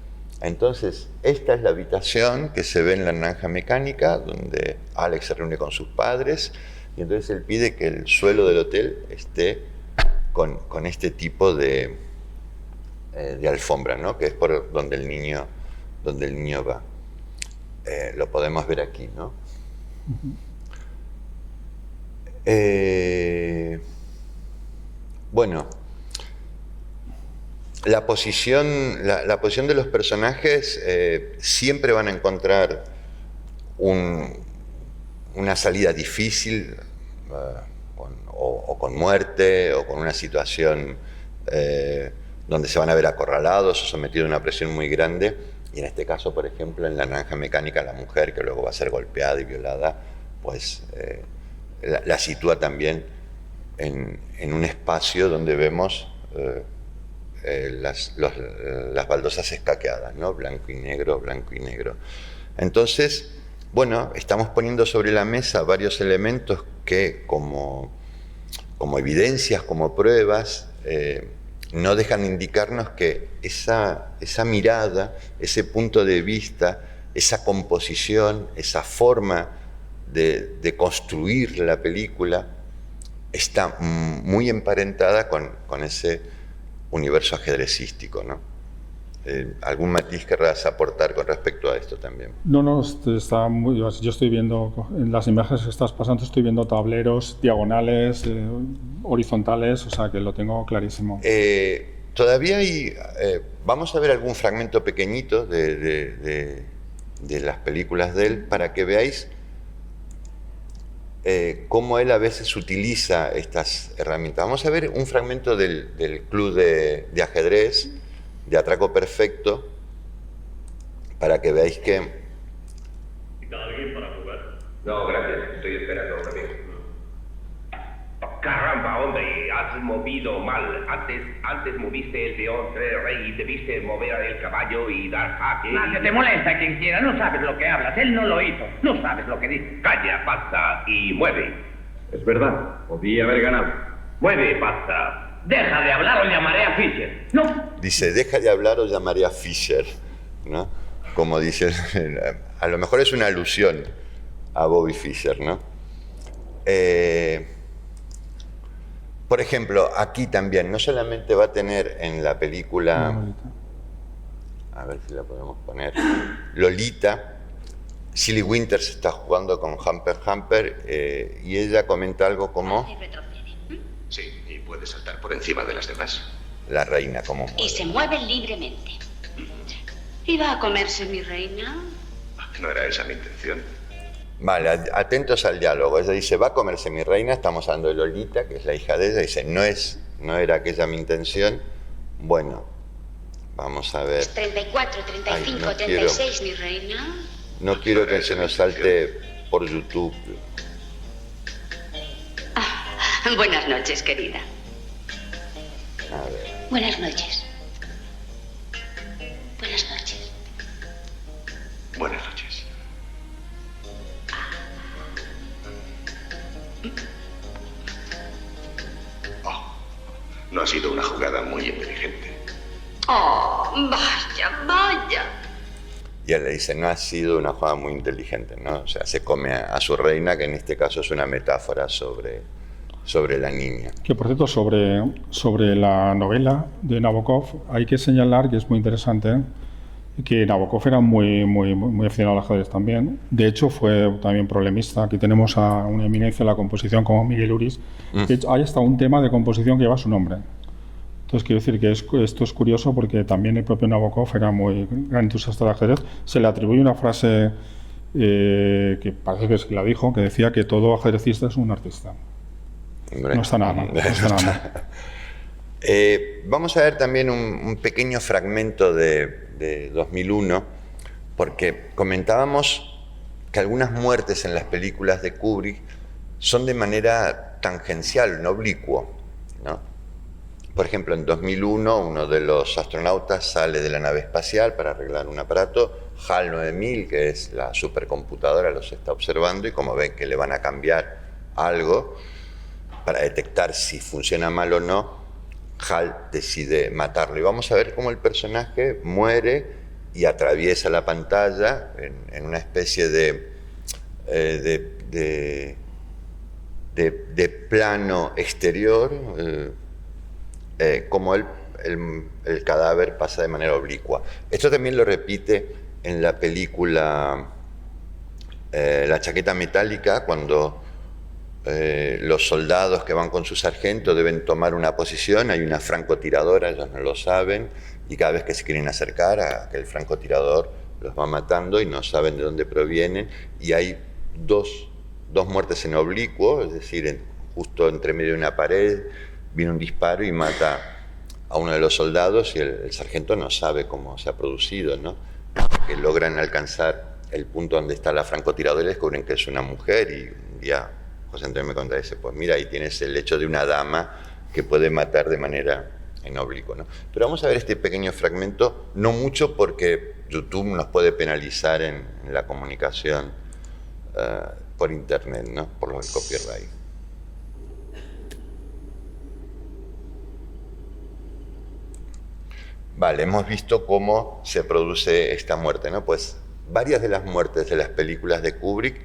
Entonces, esta es la habitación que se ve en La Naranja Mecánica, donde Alex se reúne con sus padres, y entonces él pide que el suelo del hotel esté con este tipo de alfombra, ¿no? Que es por donde el niño va. Lo podemos ver aquí, ¿no? Bueno, la posición de los personajes siempre van a encontrar una salida difícil, o con muerte, o con una situación donde se van a ver acorralados o sometidos a una presión muy grande. Y en este caso, por ejemplo, en La Naranja Mecánica, la mujer que luego va a ser golpeada y violada, pues la sitúa también en un espacio donde vemos las baldosas escaqueadas, ¿no? Blanco y negro, blanco y negro. Entonces, bueno, estamos poniendo sobre la mesa varios elementos que como evidencias, como pruebas, no dejan de indicarnos que esa mirada, ese punto de vista, esa composición, esa forma de construir la película está muy emparentada con ese universo ajedrecístico, ¿no? ¿Algún matiz querrás aportar con respecto a esto también? No, está muy, yo estoy viendo, en las imágenes que estás pasando, estoy viendo tableros diagonales, horizontales, o sea que lo tengo clarísimo. Todavía hay, vamos a ver algún fragmento pequeñito de las películas de él para que veáis cómo él a veces utiliza estas herramientas. Vamos a ver un fragmento del club de ajedrez, de Atraco Perfecto, para que veáis que... ¿Está alguien para jugar? No, gracias, estoy esperando a un amigo. Caramba, hombre, has movido mal. Antes moviste el peón rey y debiste mover el caballo y dar jaque. Que te molesta quien quiera, no sabes lo que hablas, él no lo hizo, no sabes lo que dice. Calla, pasa y mueve. Es verdad, podía haber ganado. Mueve, pasa. Deja de hablar o llamaré a Fisher. No. Dice, deja de hablar o llamaré a Fisher, ¿no? Como dice, a lo mejor es una alusión a Bobby Fischer, ¿no? Por ejemplo, aquí también, no solamente va a tener en la película, a ver si la podemos poner, Lolita, Shelley Winters está jugando con Hamper, y ella comenta algo como... Sí, y puede saltar por encima de las demás. La reina, como mueve. Y se mueven libremente. ¿Iba a comerse mi reina? No era esa mi intención. Vale, atentos al diálogo. Ella dice, va a comerse mi reina, estamos hablando de Lolita, que es la hija de ella, dice, no era aquella mi intención. Bueno, vamos a ver. 34, 35, 36, mi reina. No quiero que se nos salte por YouTube. Buenas noches, querida. A ver. Buenas noches. Buenas noches. Buenas noches. Oh. Oh, vaya, vaya. Y él le dice, no ha sido una jugada muy inteligente, ¿no? O sea, se come a su reina, que en este caso es una metáfora sobre la niña. Que por cierto, sobre la novela de Nabokov, hay que señalar que es muy interesante que Nabokov era muy aficionado al ajedrez también. De hecho, fue también problemista. Aquí tenemos a una eminencia en la composición como Miguel Uris. De hecho, hay hasta un tema de composición que lleva su nombre. Entonces, quiero decir que esto es curioso porque también el propio Nabokov era muy gran entusiasta del ajedrez. Se le atribuye una frase que parece que la dijo, que decía que todo ajedrecista es un artista. Hombre, no está nada mal. No está nada mal. Vamos a ver también un pequeño fragmento de 2001, porque comentábamos que algunas muertes en las películas de Kubrick son de manera tangencial, no oblicuo, ¿no? Por ejemplo, en 2001 uno de los astronautas sale de la nave espacial para arreglar un aparato, HAL 9000, que es la supercomputadora, los está observando y como ven que le van a cambiar algo para detectar si funciona mal o no, HAL decide matarlo. Y vamos a ver cómo el personaje muere y atraviesa la pantalla en una especie de plano exterior, como el cadáver pasa de manera oblicua. Esto también lo repite en la película La chaqueta metálica, cuando los soldados que van con su sargento deben tomar una posición, hay una francotiradora, ellos no lo saben, y cada vez que se quieren acercar a aquel francotirador los va matando y no saben de dónde provienen, y hay dos muertes en oblicuo, es decir, justo entre medio de una pared viene un disparo y mata a uno de los soldados y el sargento no sabe cómo se ha producido, ¿no? Que logran alcanzar el punto donde está la francotiradora y descubren que es una mujer, y un día José Antonio me contaba, dice, pues mira, ahí tienes el hecho de una dama que puede matar de manera en oblicuo, ¿no? Pero vamos a ver este pequeño fragmento, no mucho porque YouTube nos puede penalizar en la comunicación por internet, ¿no? Por los copyright. Vale, hemos visto cómo se produce esta muerte, ¿no? Pues varias de las muertes de las películas de Kubrick,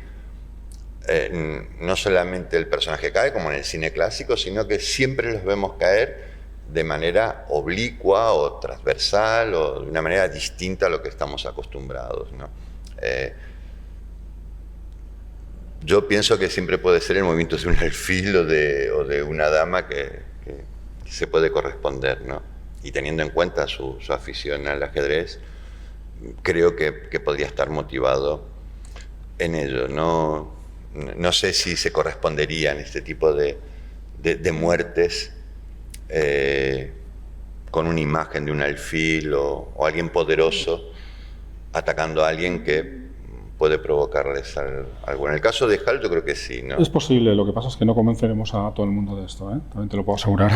no solamente el personaje cae, como en el cine clásico, sino que siempre los vemos caer de manera oblicua o transversal o de una manera distinta a lo que estamos acostumbrados, ¿no? Yo pienso que siempre puede ser el movimiento de un alfil o de una dama que se puede corresponder, ¿no? Y teniendo en cuenta su afición al ajedrez, creo que podría estar motivado en ello. No sé si se corresponderían este tipo de muertes con una imagen de un alfil o alguien poderoso atacando a alguien que puede provocarles algo. En el caso de HAL yo creo que sí, ¿no? Es posible, lo que pasa es que no convenceremos a todo el mundo de esto, ¿eh? También te lo puedo asegurar.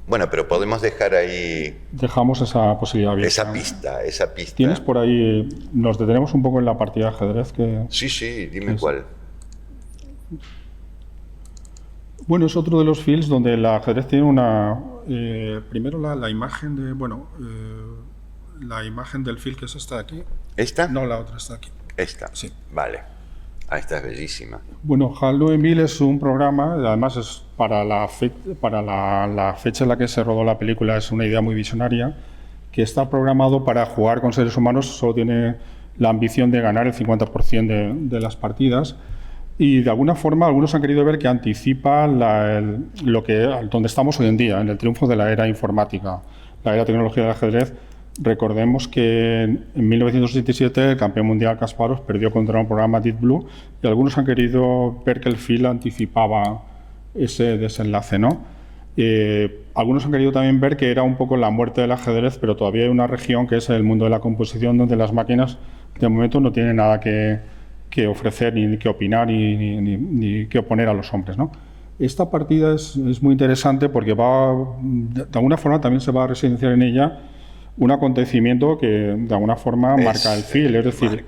Bueno, pero podemos dejar ahí... Dejamos esa posibilidad abierta. Esa pista. ¿Tienes por ahí... Nos detenemos un poco en la partida de ajedrez que... Sí, dime cuál. Bueno, es otro de los fields donde el ajedrez tiene una... primero la imagen de... la imagen del field que es esta de aquí. ¿Esta? No, la otra está aquí. Esta. Sí. Vale. Esta es bellísima. Bueno, HAL 9000 es un programa, además es para la fecha en la que se rodó la película, es una idea muy visionaria, que está programado para jugar con seres humanos, solo tiene la ambición de ganar el 50% de las partidas, y de alguna forma algunos han querido ver que anticipa donde estamos hoy en día, en el triunfo de la era informática, la era tecnología del ajedrez. Recordemos que en 1987 el campeón mundial Kasparov perdió contra un programa Deep Blue y algunos han querido ver que el FIL anticipaba ese desenlace, ¿no? Algunos han querido también ver que era un poco la muerte del ajedrez, pero todavía hay una región que es el mundo de la composición donde las máquinas de momento no tienen nada que ofrecer, ni que opinar, ni que oponer a los hombres, ¿no? Esta partida es muy interesante porque de alguna forma también se va a residenciar en ella un acontecimiento que de alguna forma marca el fil, es decir,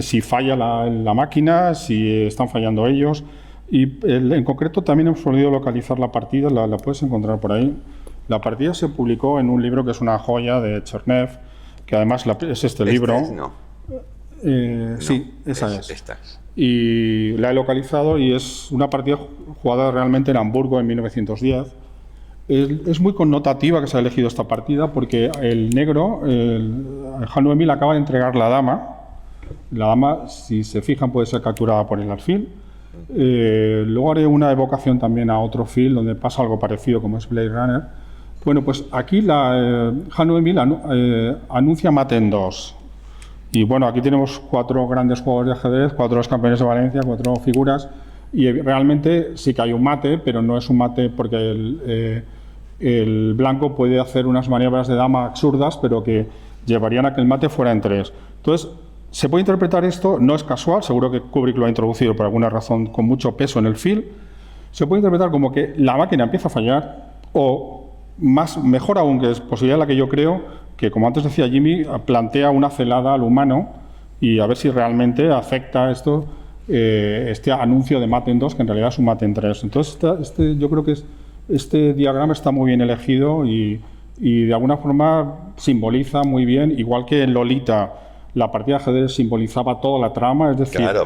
si falla la máquina, si están fallando ellos. Y en concreto también hemos podido localizar la partida, la puedes encontrar por ahí. La partida se publicó en un libro que es una joya de Chernev, que además es este libro. No. Sí, esa es. Esta. Y la he localizado y es una partida jugada realmente en Hamburgo en 1910. Es muy connotativa que se ha elegido esta partida porque el negro, Han 9000, acaba de entregar la dama. La dama, si se fijan, puede ser capturada por el alfil. Luego haré una evocación también a otro film donde pasa algo parecido, como es Blade Runner. Bueno, pues aquí Han 9000 anuncia Maten 2. Y bueno, aquí tenemos 4 grandes juegos de ajedrez, 4 campeones de Valencia, 4 figuras. Y realmente sí que hay un mate, pero no es un mate porque el blanco puede hacer unas maniobras de dama absurdas, pero que llevarían a que el mate fuera en 3. Entonces, se puede interpretar esto, no es casual, seguro que Kubrick lo ha introducido por alguna razón con mucho peso en el film. Se puede interpretar como que la máquina empieza a fallar, o mejor aún, que es posibilidad la que yo creo, que como antes decía Jimmy, plantea una celada al humano y a ver si realmente afecta esto, este anuncio de Maten 2, que en realidad es un Maten 3. Entonces, yo creo que este diagrama está muy bien elegido y de alguna forma simboliza muy bien, igual que en Lolita, la partida de ajedrez simbolizaba toda la trama, es decir, claro,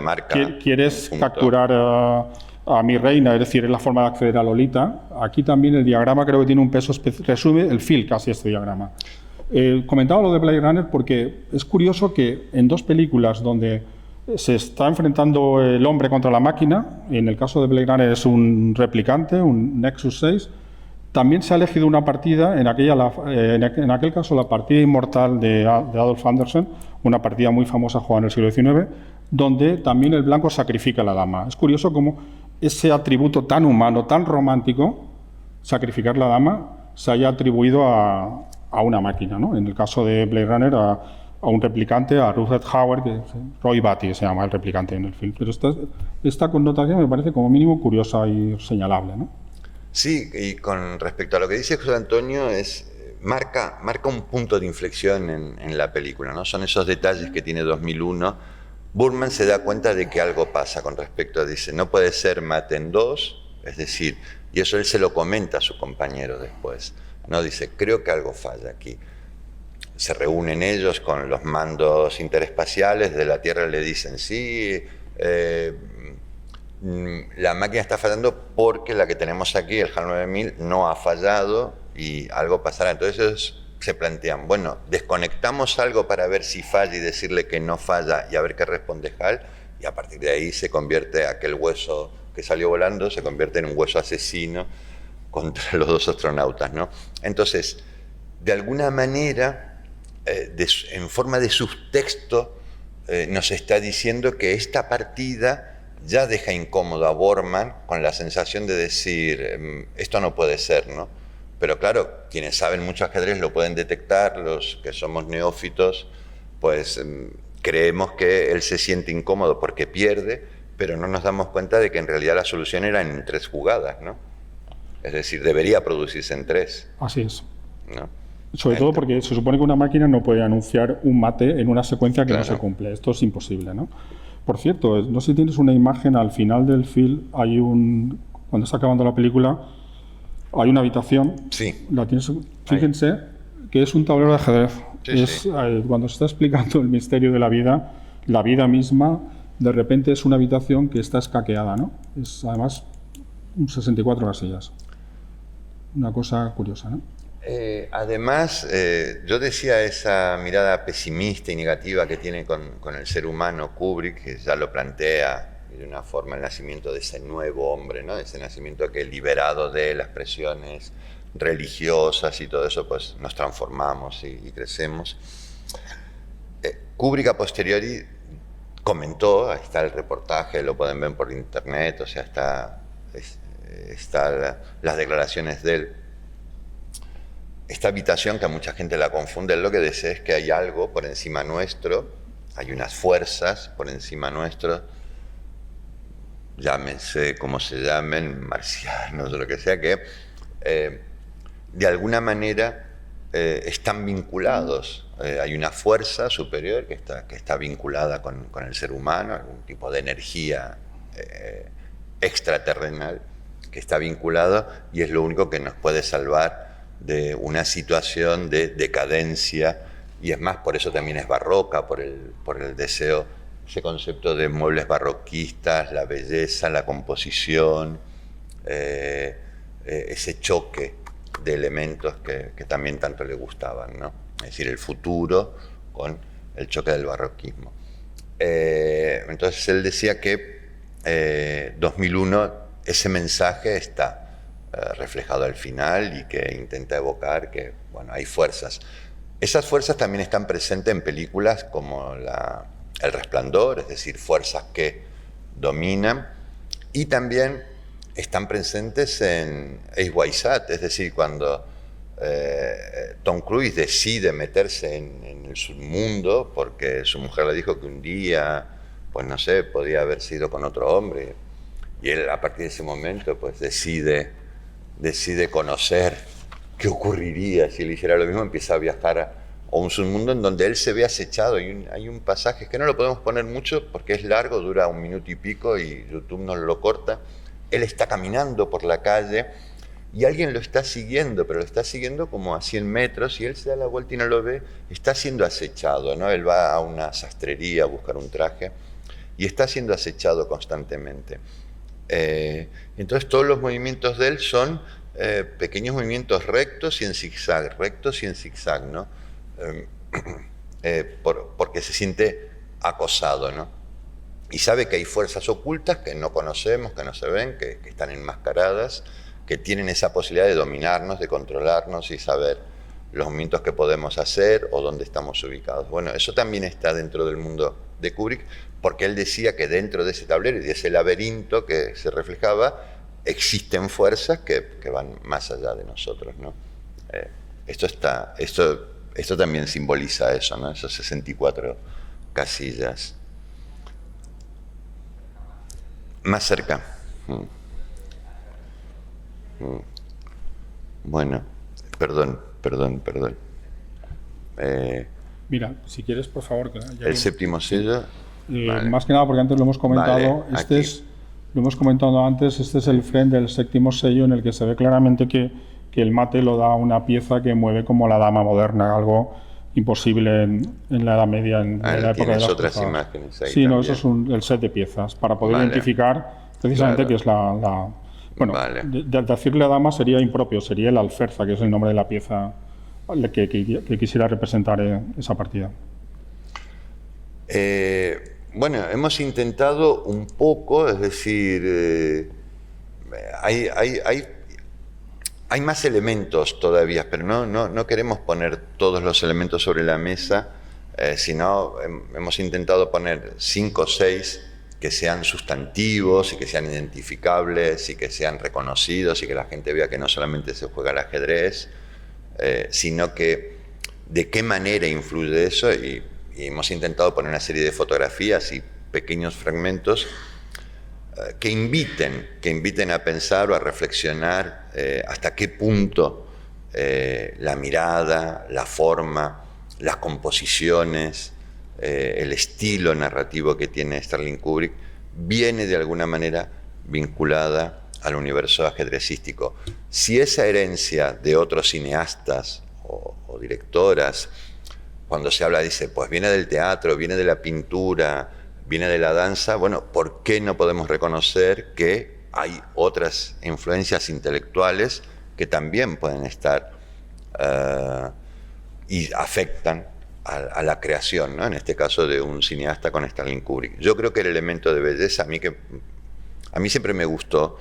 quieres capturar a mi reina, es decir, es la forma de acceder a Lolita. Aquí también el diagrama creo que tiene un peso especial, resume el film casi este diagrama. Comentaba lo de Blade Runner porque es curioso que en 2 películas donde se está enfrentando el hombre contra la máquina, en el caso de Blade Runner es un replicante, un Nexus 6, también se ha elegido una partida, en aquel caso la partida inmortal de Adolf Andersen, una partida muy famosa jugada en el siglo XIX, donde también el blanco sacrifica a la dama. Es curioso cómo ese atributo tan humano, tan romántico, sacrificar la dama, se haya atribuido a una máquina, ¿no? En el caso de Blade Runner, a un replicante, a Rutherford Hauer, que Roy Batty se llama el replicante en el film. Pero esta connotación me parece como mínimo curiosa y señalable, ¿no? Sí, y con respecto a lo que dice José Antonio, marca un punto de inflexión en la película, ¿no? Son esos detalles que tiene 2001. Burman se da cuenta de que algo pasa con respecto a, dice, no puede ser Maten 2, es decir, y eso él se lo comenta a su compañero después, ¿no? Dice, creo que algo falla aquí. Se reúnen ellos con los mandos interespaciales de la Tierra, le dicen, sí, la máquina está fallando porque la que tenemos aquí, el HAL 9000, no ha fallado y algo pasará. Entonces ellos se plantean, bueno, desconectamos algo para ver si falla y decirle que no falla y a ver qué responde HAL, y a partir de ahí se convierte aquel hueso que salió volando, se convierte en un hueso asesino contra los 2 astronautas, ¿no? Entonces, de alguna manera, en forma de subtexto, nos está diciendo que esta partida ya deja incómodo a Borman con la sensación de decir, esto no puede ser, ¿no? Pero claro, quienes saben mucho ajedrez lo pueden detectar, los que somos neófitos, pues creemos que él se siente incómodo porque pierde, pero no nos damos cuenta de que en realidad la solución era en 3 jugadas, ¿no? Es decir, debería producirse en 3. Así es. ¿No? Sobre todo porque se supone que una máquina no puede anunciar un mate en una secuencia que claro. No se cumple. Esto es imposible, ¿no? Por cierto, no sé si tienes una imagen al final del film, cuando está acabando la película, hay una habitación. Sí. La tienes, fíjense, que es un tablero de ajedrez. Sí. Cuando se está explicando el misterio de la vida misma, de repente es una habitación que está escaqueada, ¿no? Es además 64 casillas. Una cosa curiosa, ¿no? Además, yo decía esa mirada pesimista y negativa que tiene con el ser humano Kubrick, que ya lo plantea de una forma el nacimiento de ese nuevo hombre, ¿no? Ese nacimiento que liberado de las presiones religiosas y todo eso, pues nos transformamos y crecemos. Kubrick a posteriori comentó, ahí está el reportaje, lo pueden ver por internet, o sea, está las declaraciones de él. Esta habitación, que a mucha gente la confunde, él lo que desea es que hay algo por encima nuestro, hay unas fuerzas por encima nuestro, llámense como se llamen, marcianos o lo que sea, que de alguna manera están vinculados. Hay una fuerza superior que está vinculada con el ser humano, algún tipo de energía extraterrenal que está vinculado y es lo único que nos puede salvar de una situación de decadencia, y es más, por eso también es barroca, por el deseo, ese concepto de muebles barroquistas, la belleza, la composición, ese choque de elementos que también tanto le gustaban, ¿no? Es decir, el futuro con el choque del barroquismo. Entonces él decía que 2001, ese mensaje está reflejado al final y que intenta evocar que, bueno, hay fuerzas. Esas fuerzas también están presentes en películas como El Resplandor, es decir, fuerzas que dominan, y también están presentes en Ace Wide Shut, es decir, cuando Tom Cruise decide meterse en el submundo porque su mujer le dijo que un día, pues no sé, podía haber sido con otro hombre, y él a partir de ese momento pues decide conocer qué ocurriría si él hiciera lo mismo, empieza a viajar a un submundo en donde él se ve acechado. Hay un pasaje que no lo podemos poner mucho porque es largo, dura 1 minuto y pico y YouTube nos lo corta. Él está caminando por la calle y alguien lo está siguiendo, pero lo está siguiendo como a 100 metros, y él se da la vuelta y no lo ve. Está siendo acechado, ¿no? Él va a una sastrería a buscar un traje y está siendo acechado constantemente. Entonces todos los movimientos de él son pequeños movimientos rectos y en zigzag, ¿no? Porque se siente acosado, ¿no? Y sabe que hay fuerzas ocultas que no conocemos, que no se ven, que están enmascaradas, que tienen esa posibilidad de dominarnos, de controlarnos y saber los movimientos que podemos hacer o dónde estamos ubicados. Bueno, eso también está dentro del mundo de Kubrick, porque él decía que dentro de ese tablero y de ese laberinto que se reflejaba, existen fuerzas que van más allá de nosotros, ¿no? Esto también simboliza eso, ¿no? Esas 64 casillas. Más cerca. Bueno, perdón. Mira, si quieres, por favor. El séptimo sello. Vale. Más que nada, porque antes lo hemos comentado, vale, lo hemos comentado antes, este es el frame del séptimo sello en el que se ve claramente que el mate lo da una pieza que mueve como la dama moderna, algo imposible en la Edad Media, en la época de las otras cruzadas. Imágenes ahí. Sí, no, también. eso es el set de piezas, para poder identificar precisamente que es bueno, de decirle a dama sería impropio, sería el alferza, que es el nombre de la pieza que quisiera representar esa partida. Bueno, hemos intentado un poco, es decir, hay más elementos todavía, pero no queremos poner todos los elementos sobre la mesa, sino hemos intentado poner 5 o 6 que sean sustantivos y que sean identificables y que sean reconocidos y que la gente vea que no solamente se juega al ajedrez, sino que de qué manera influye eso, y hemos intentado poner una serie de fotografías y pequeños fragmentos que inviten a pensar o a reflexionar hasta qué punto la mirada, la forma, las composiciones, el estilo narrativo que tiene Stanley Kubrick viene de alguna manera vinculada al universo ajedrecístico. Si esa herencia de otros cineastas o directoras, cuando se habla, dice, pues viene del teatro, viene de la pintura, viene de la danza, bueno, ¿por qué no podemos reconocer que hay otras influencias intelectuales que también pueden estar y afectan a la creación, ¿no? En este caso de un cineasta con Stanley Kubrick? Yo creo que el elemento de belleza, a mí siempre me gustó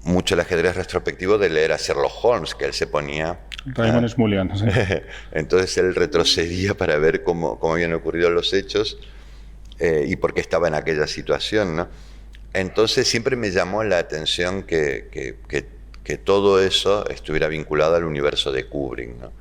mucho el ajedrez retrospectivo de leer a Sherlock Holmes, que él se ponía... Raymond Smullyan. Sí. Entonces él retrocedía para ver cómo habían ocurrido los hechos y por qué estaba en aquella situación, ¿no? Entonces siempre me llamó la atención que todo eso estuviera vinculado al universo de Kubrick, ¿no?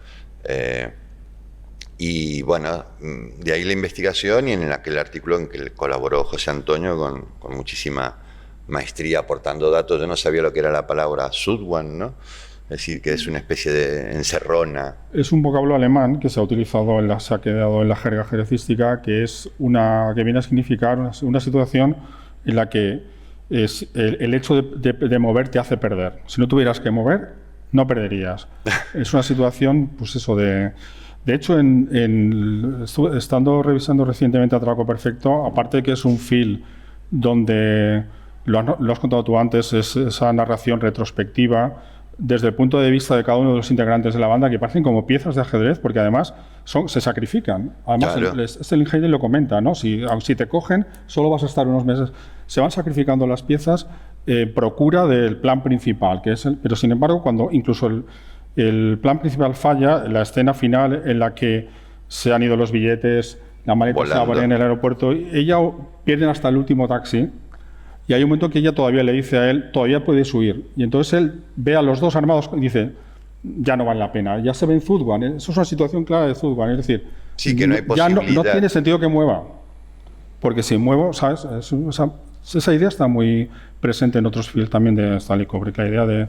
Y bueno, de ahí la investigación, y en aquel artículo en que colaboró José Antonio con muchísima maestría aportando datos. Yo no sabía lo que era la palabra Sudwan, ¿no? Es decir, que es una especie de encerrona. Es un vocablo alemán que se ha utilizado, se ha quedado en la jerga ajedrecística, que viene a significar una situación en la que el hecho de mover te hace perder. Si no tuvieras que mover, no perderías. Es una situación, pues eso, de hecho, estando revisando recientemente Atraco Perfecto, aparte de que es un film donde, lo has contado tú antes, es esa narración retrospectiva desde el punto de vista de cada uno de los integrantes de la banda, que parecen como piezas de ajedrez, porque además se sacrifican. Además, claro. Sterling Hayden lo comenta, ¿no? Si te cogen, solo vas a estar unos meses. Se van sacrificando las piezas procura del plan principal, que es pero sin embargo, cuando incluso el plan principal falla, la escena final en la que se han ido los billetes, la maleta se abre en el aeropuerto, ella pierden hasta el último taxi. Y hay un momento que ella todavía le dice a él, todavía puedes huir. Y entonces él ve a los dos armados y dice, ya no vale la pena. Ya se ve en Zudwan. Eso es una situación clara de Zudwan. Es decir, sí, que no hay ya posibilidad. no tiene sentido que mueva. Porque si muevo, ¿sabes? Esa idea está muy presente en otros films también de Stanley Kubrick, la idea de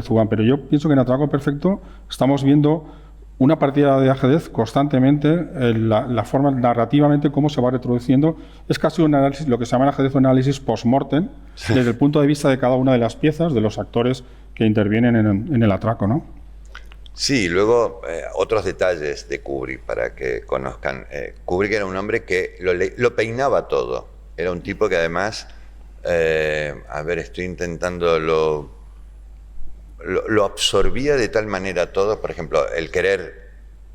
Zudwan. Pero yo pienso que en Atraco Perfecto estamos viendo una partida de ajedrez constantemente, la forma narrativamente cómo se va reproduciendo. Es casi un análisis, lo que se llama el ajedrez, un análisis post-mortem, desde el punto de vista de cada una de las piezas, de los actores que intervienen en el atraco, ¿no? Sí, luego otros detalles de Kubrick para que conozcan. Kubrick era un hombre que lo peinaba todo. Era un tipo que además, estoy intentando lo absorbía de tal manera todo. Por ejemplo, el querer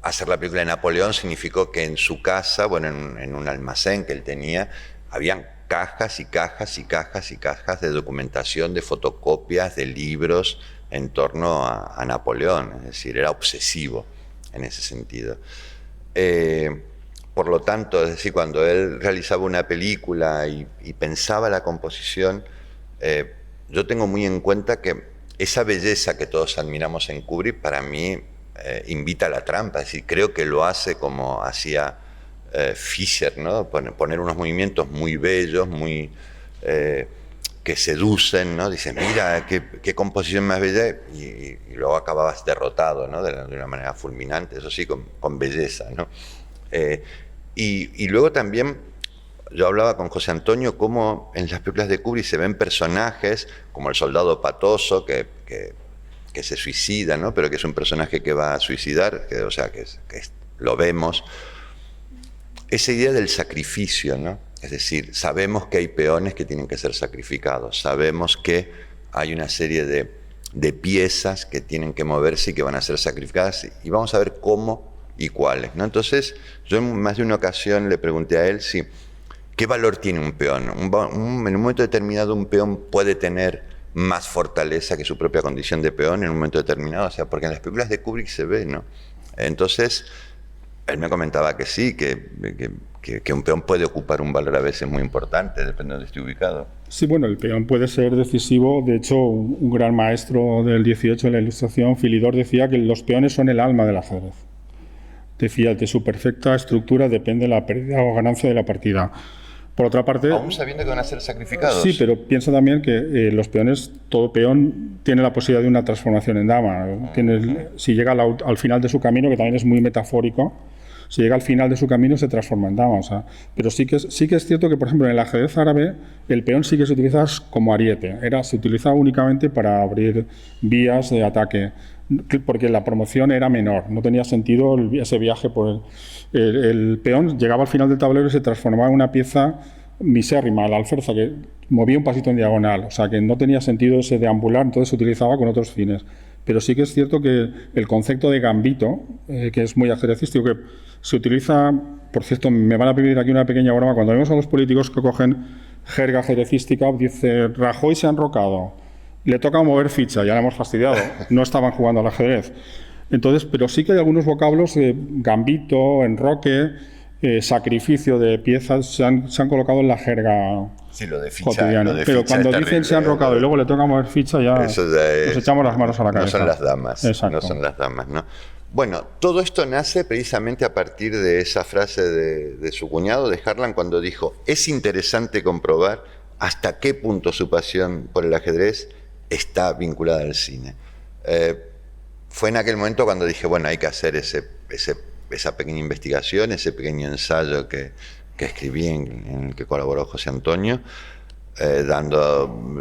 hacer la película de Napoleón significó que en su casa, en un almacén que él tenía, habían cajas y cajas y cajas y cajas de documentación, de fotocopias, de libros en torno a Napoleón. Es decir, era obsesivo en ese sentido. Por lo tanto, es decir, cuando él realizaba una película y pensaba la composición, yo tengo muy en cuenta que esa belleza que todos admiramos en Kubrick, para mí, invita a la trampa. Es decir, creo que lo hace como hacía Fischer, ¿no? Poner unos movimientos muy bellos, muy que seducen, ¿no? Dices, mira, qué composición más bella, y luego acababas derrotado, ¿no? De una manera fulminante, eso sí, con belleza, ¿no? Y luego también, yo hablaba con José Antonio cómo en las películas de Kubrick se ven personajes como el soldado patoso que se suicida, ¿no? Pero que es un personaje que va a suicidar, que lo vemos. Esa idea del sacrificio, ¿no? Es decir, sabemos que hay peones que tienen que ser sacrificados, sabemos que hay una serie de piezas que tienen que moverse y que van a ser sacrificadas, y vamos a ver cómo y cuáles, ¿no? Entonces, yo en más de una ocasión le pregunté a él si ¿qué valor tiene un peón? En un momento determinado un peón puede tener más fortaleza que su propia condición de peón en un momento determinado, o sea, porque en las películas de Kubrick se ve, ¿no? Entonces, él me comentaba que sí, que un peón puede ocupar un valor a veces muy importante, depende de donde esté ubicado. Sí, bueno, el peón puede ser decisivo. De hecho, un gran maestro del 18 en la Ilustración, Philidor, decía que los peones son el alma del ajedrez. Decía, de su perfecta estructura depende la pérdida o ganancia de la partida. Por otra parte... Aún sabiendo que van a ser sacrificados. Sí, pero piensa también que los peones, todo peón tiene la posibilidad de una transformación en dama. Si llega al final de su camino, que también es muy metafórico, si llega al final de su camino se transforma en dama. O sea, pero sí que es cierto que, por ejemplo, en el ajedrez árabe, el peón sí que se utiliza como ariete. Se utilizaba únicamente para abrir vías de ataque, porque la promoción era menor, no tenía sentido ese viaje por el peón llegaba al final del tablero y se transformaba en una pieza misérrima, la alferza, que movía un pasito en diagonal, o sea que no tenía sentido ese deambular, entonces se utilizaba con otros fines. Pero sí que es cierto que el concepto de gambito, que es muy ajedrecístico, que se utiliza, por cierto, me van a pedir aquí una pequeña broma, cuando vemos a los políticos que cogen jerga ajedrecística, dice, Rajoy se ha enrocado, le toca mover ficha, ya le hemos fastidiado, no estaban jugando al ajedrez. Entonces, pero sí que hay algunos vocablos, gambito, enroque, sacrificio de piezas, se han colocado en la jerga cotidiana. Pero cuando dicen se han enrocado y luego le toca mover ficha, ya nos echamos las manos a la cabeza. No son las damas. Exacto. No son las damas, ¿no? Bueno, todo esto nace precisamente a partir de esa frase de su cuñado, de Harlan, cuando dijo, es interesante comprobar hasta qué punto su pasión por el ajedrez está vinculada al cine. Fue en aquel momento cuando dije, bueno, hay que hacer esa pequeña investigación, ese pequeño ensayo que escribí, en el que colaboró José Antonio.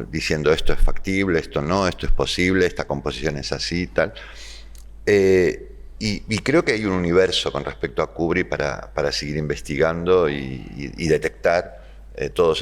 diciendo esto es factible, esto no, esto es posible, esta composición es así, tal. Y creo que hay un universo con respecto a Kubrick para seguir investigando y detectar todos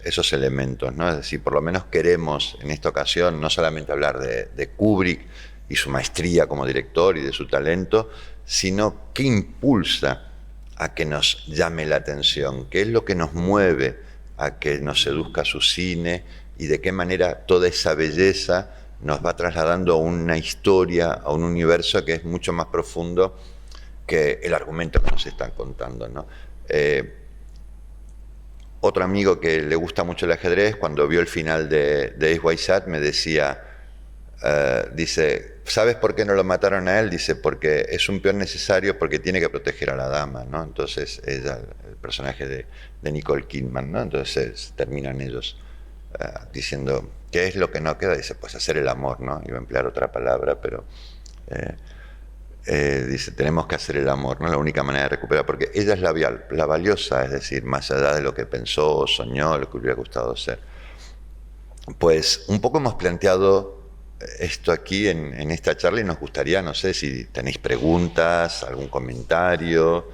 esos elementos, ¿no? Es decir, por lo menos queremos en esta ocasión no solamente hablar de Kubrick y su maestría como director y de su talento, sino qué impulsa a que nos llame la atención, qué es lo que nos mueve a que nos seduzca su cine y de qué manera toda esa belleza nos va trasladando a una historia, a un universo que es mucho más profundo que el argumento que nos están contando, ¿no? Otro amigo que le gusta mucho el ajedrez, cuando vio el final de Ace Wide Shut, me decía, dice, ¿sabes por qué no lo mataron a él? Dice, porque es un peón necesario porque tiene que proteger a la dama, ¿no? Entonces, ella, el personaje de Nicole Kidman, ¿no? Entonces terminan ellos diciendo, ¿qué es lo que no queda? Dice, pues hacer el amor, ¿no? Iba a emplear otra palabra, pero dice, tenemos que hacer el amor, ¿no? La única manera de recuperar, porque ella es la valiosa, es decir, más allá de lo que pensó o soñó, lo que hubiera gustado ser. Pues un poco hemos planteado esto aquí en esta charla y nos gustaría, no sé si tenéis preguntas, algún comentario.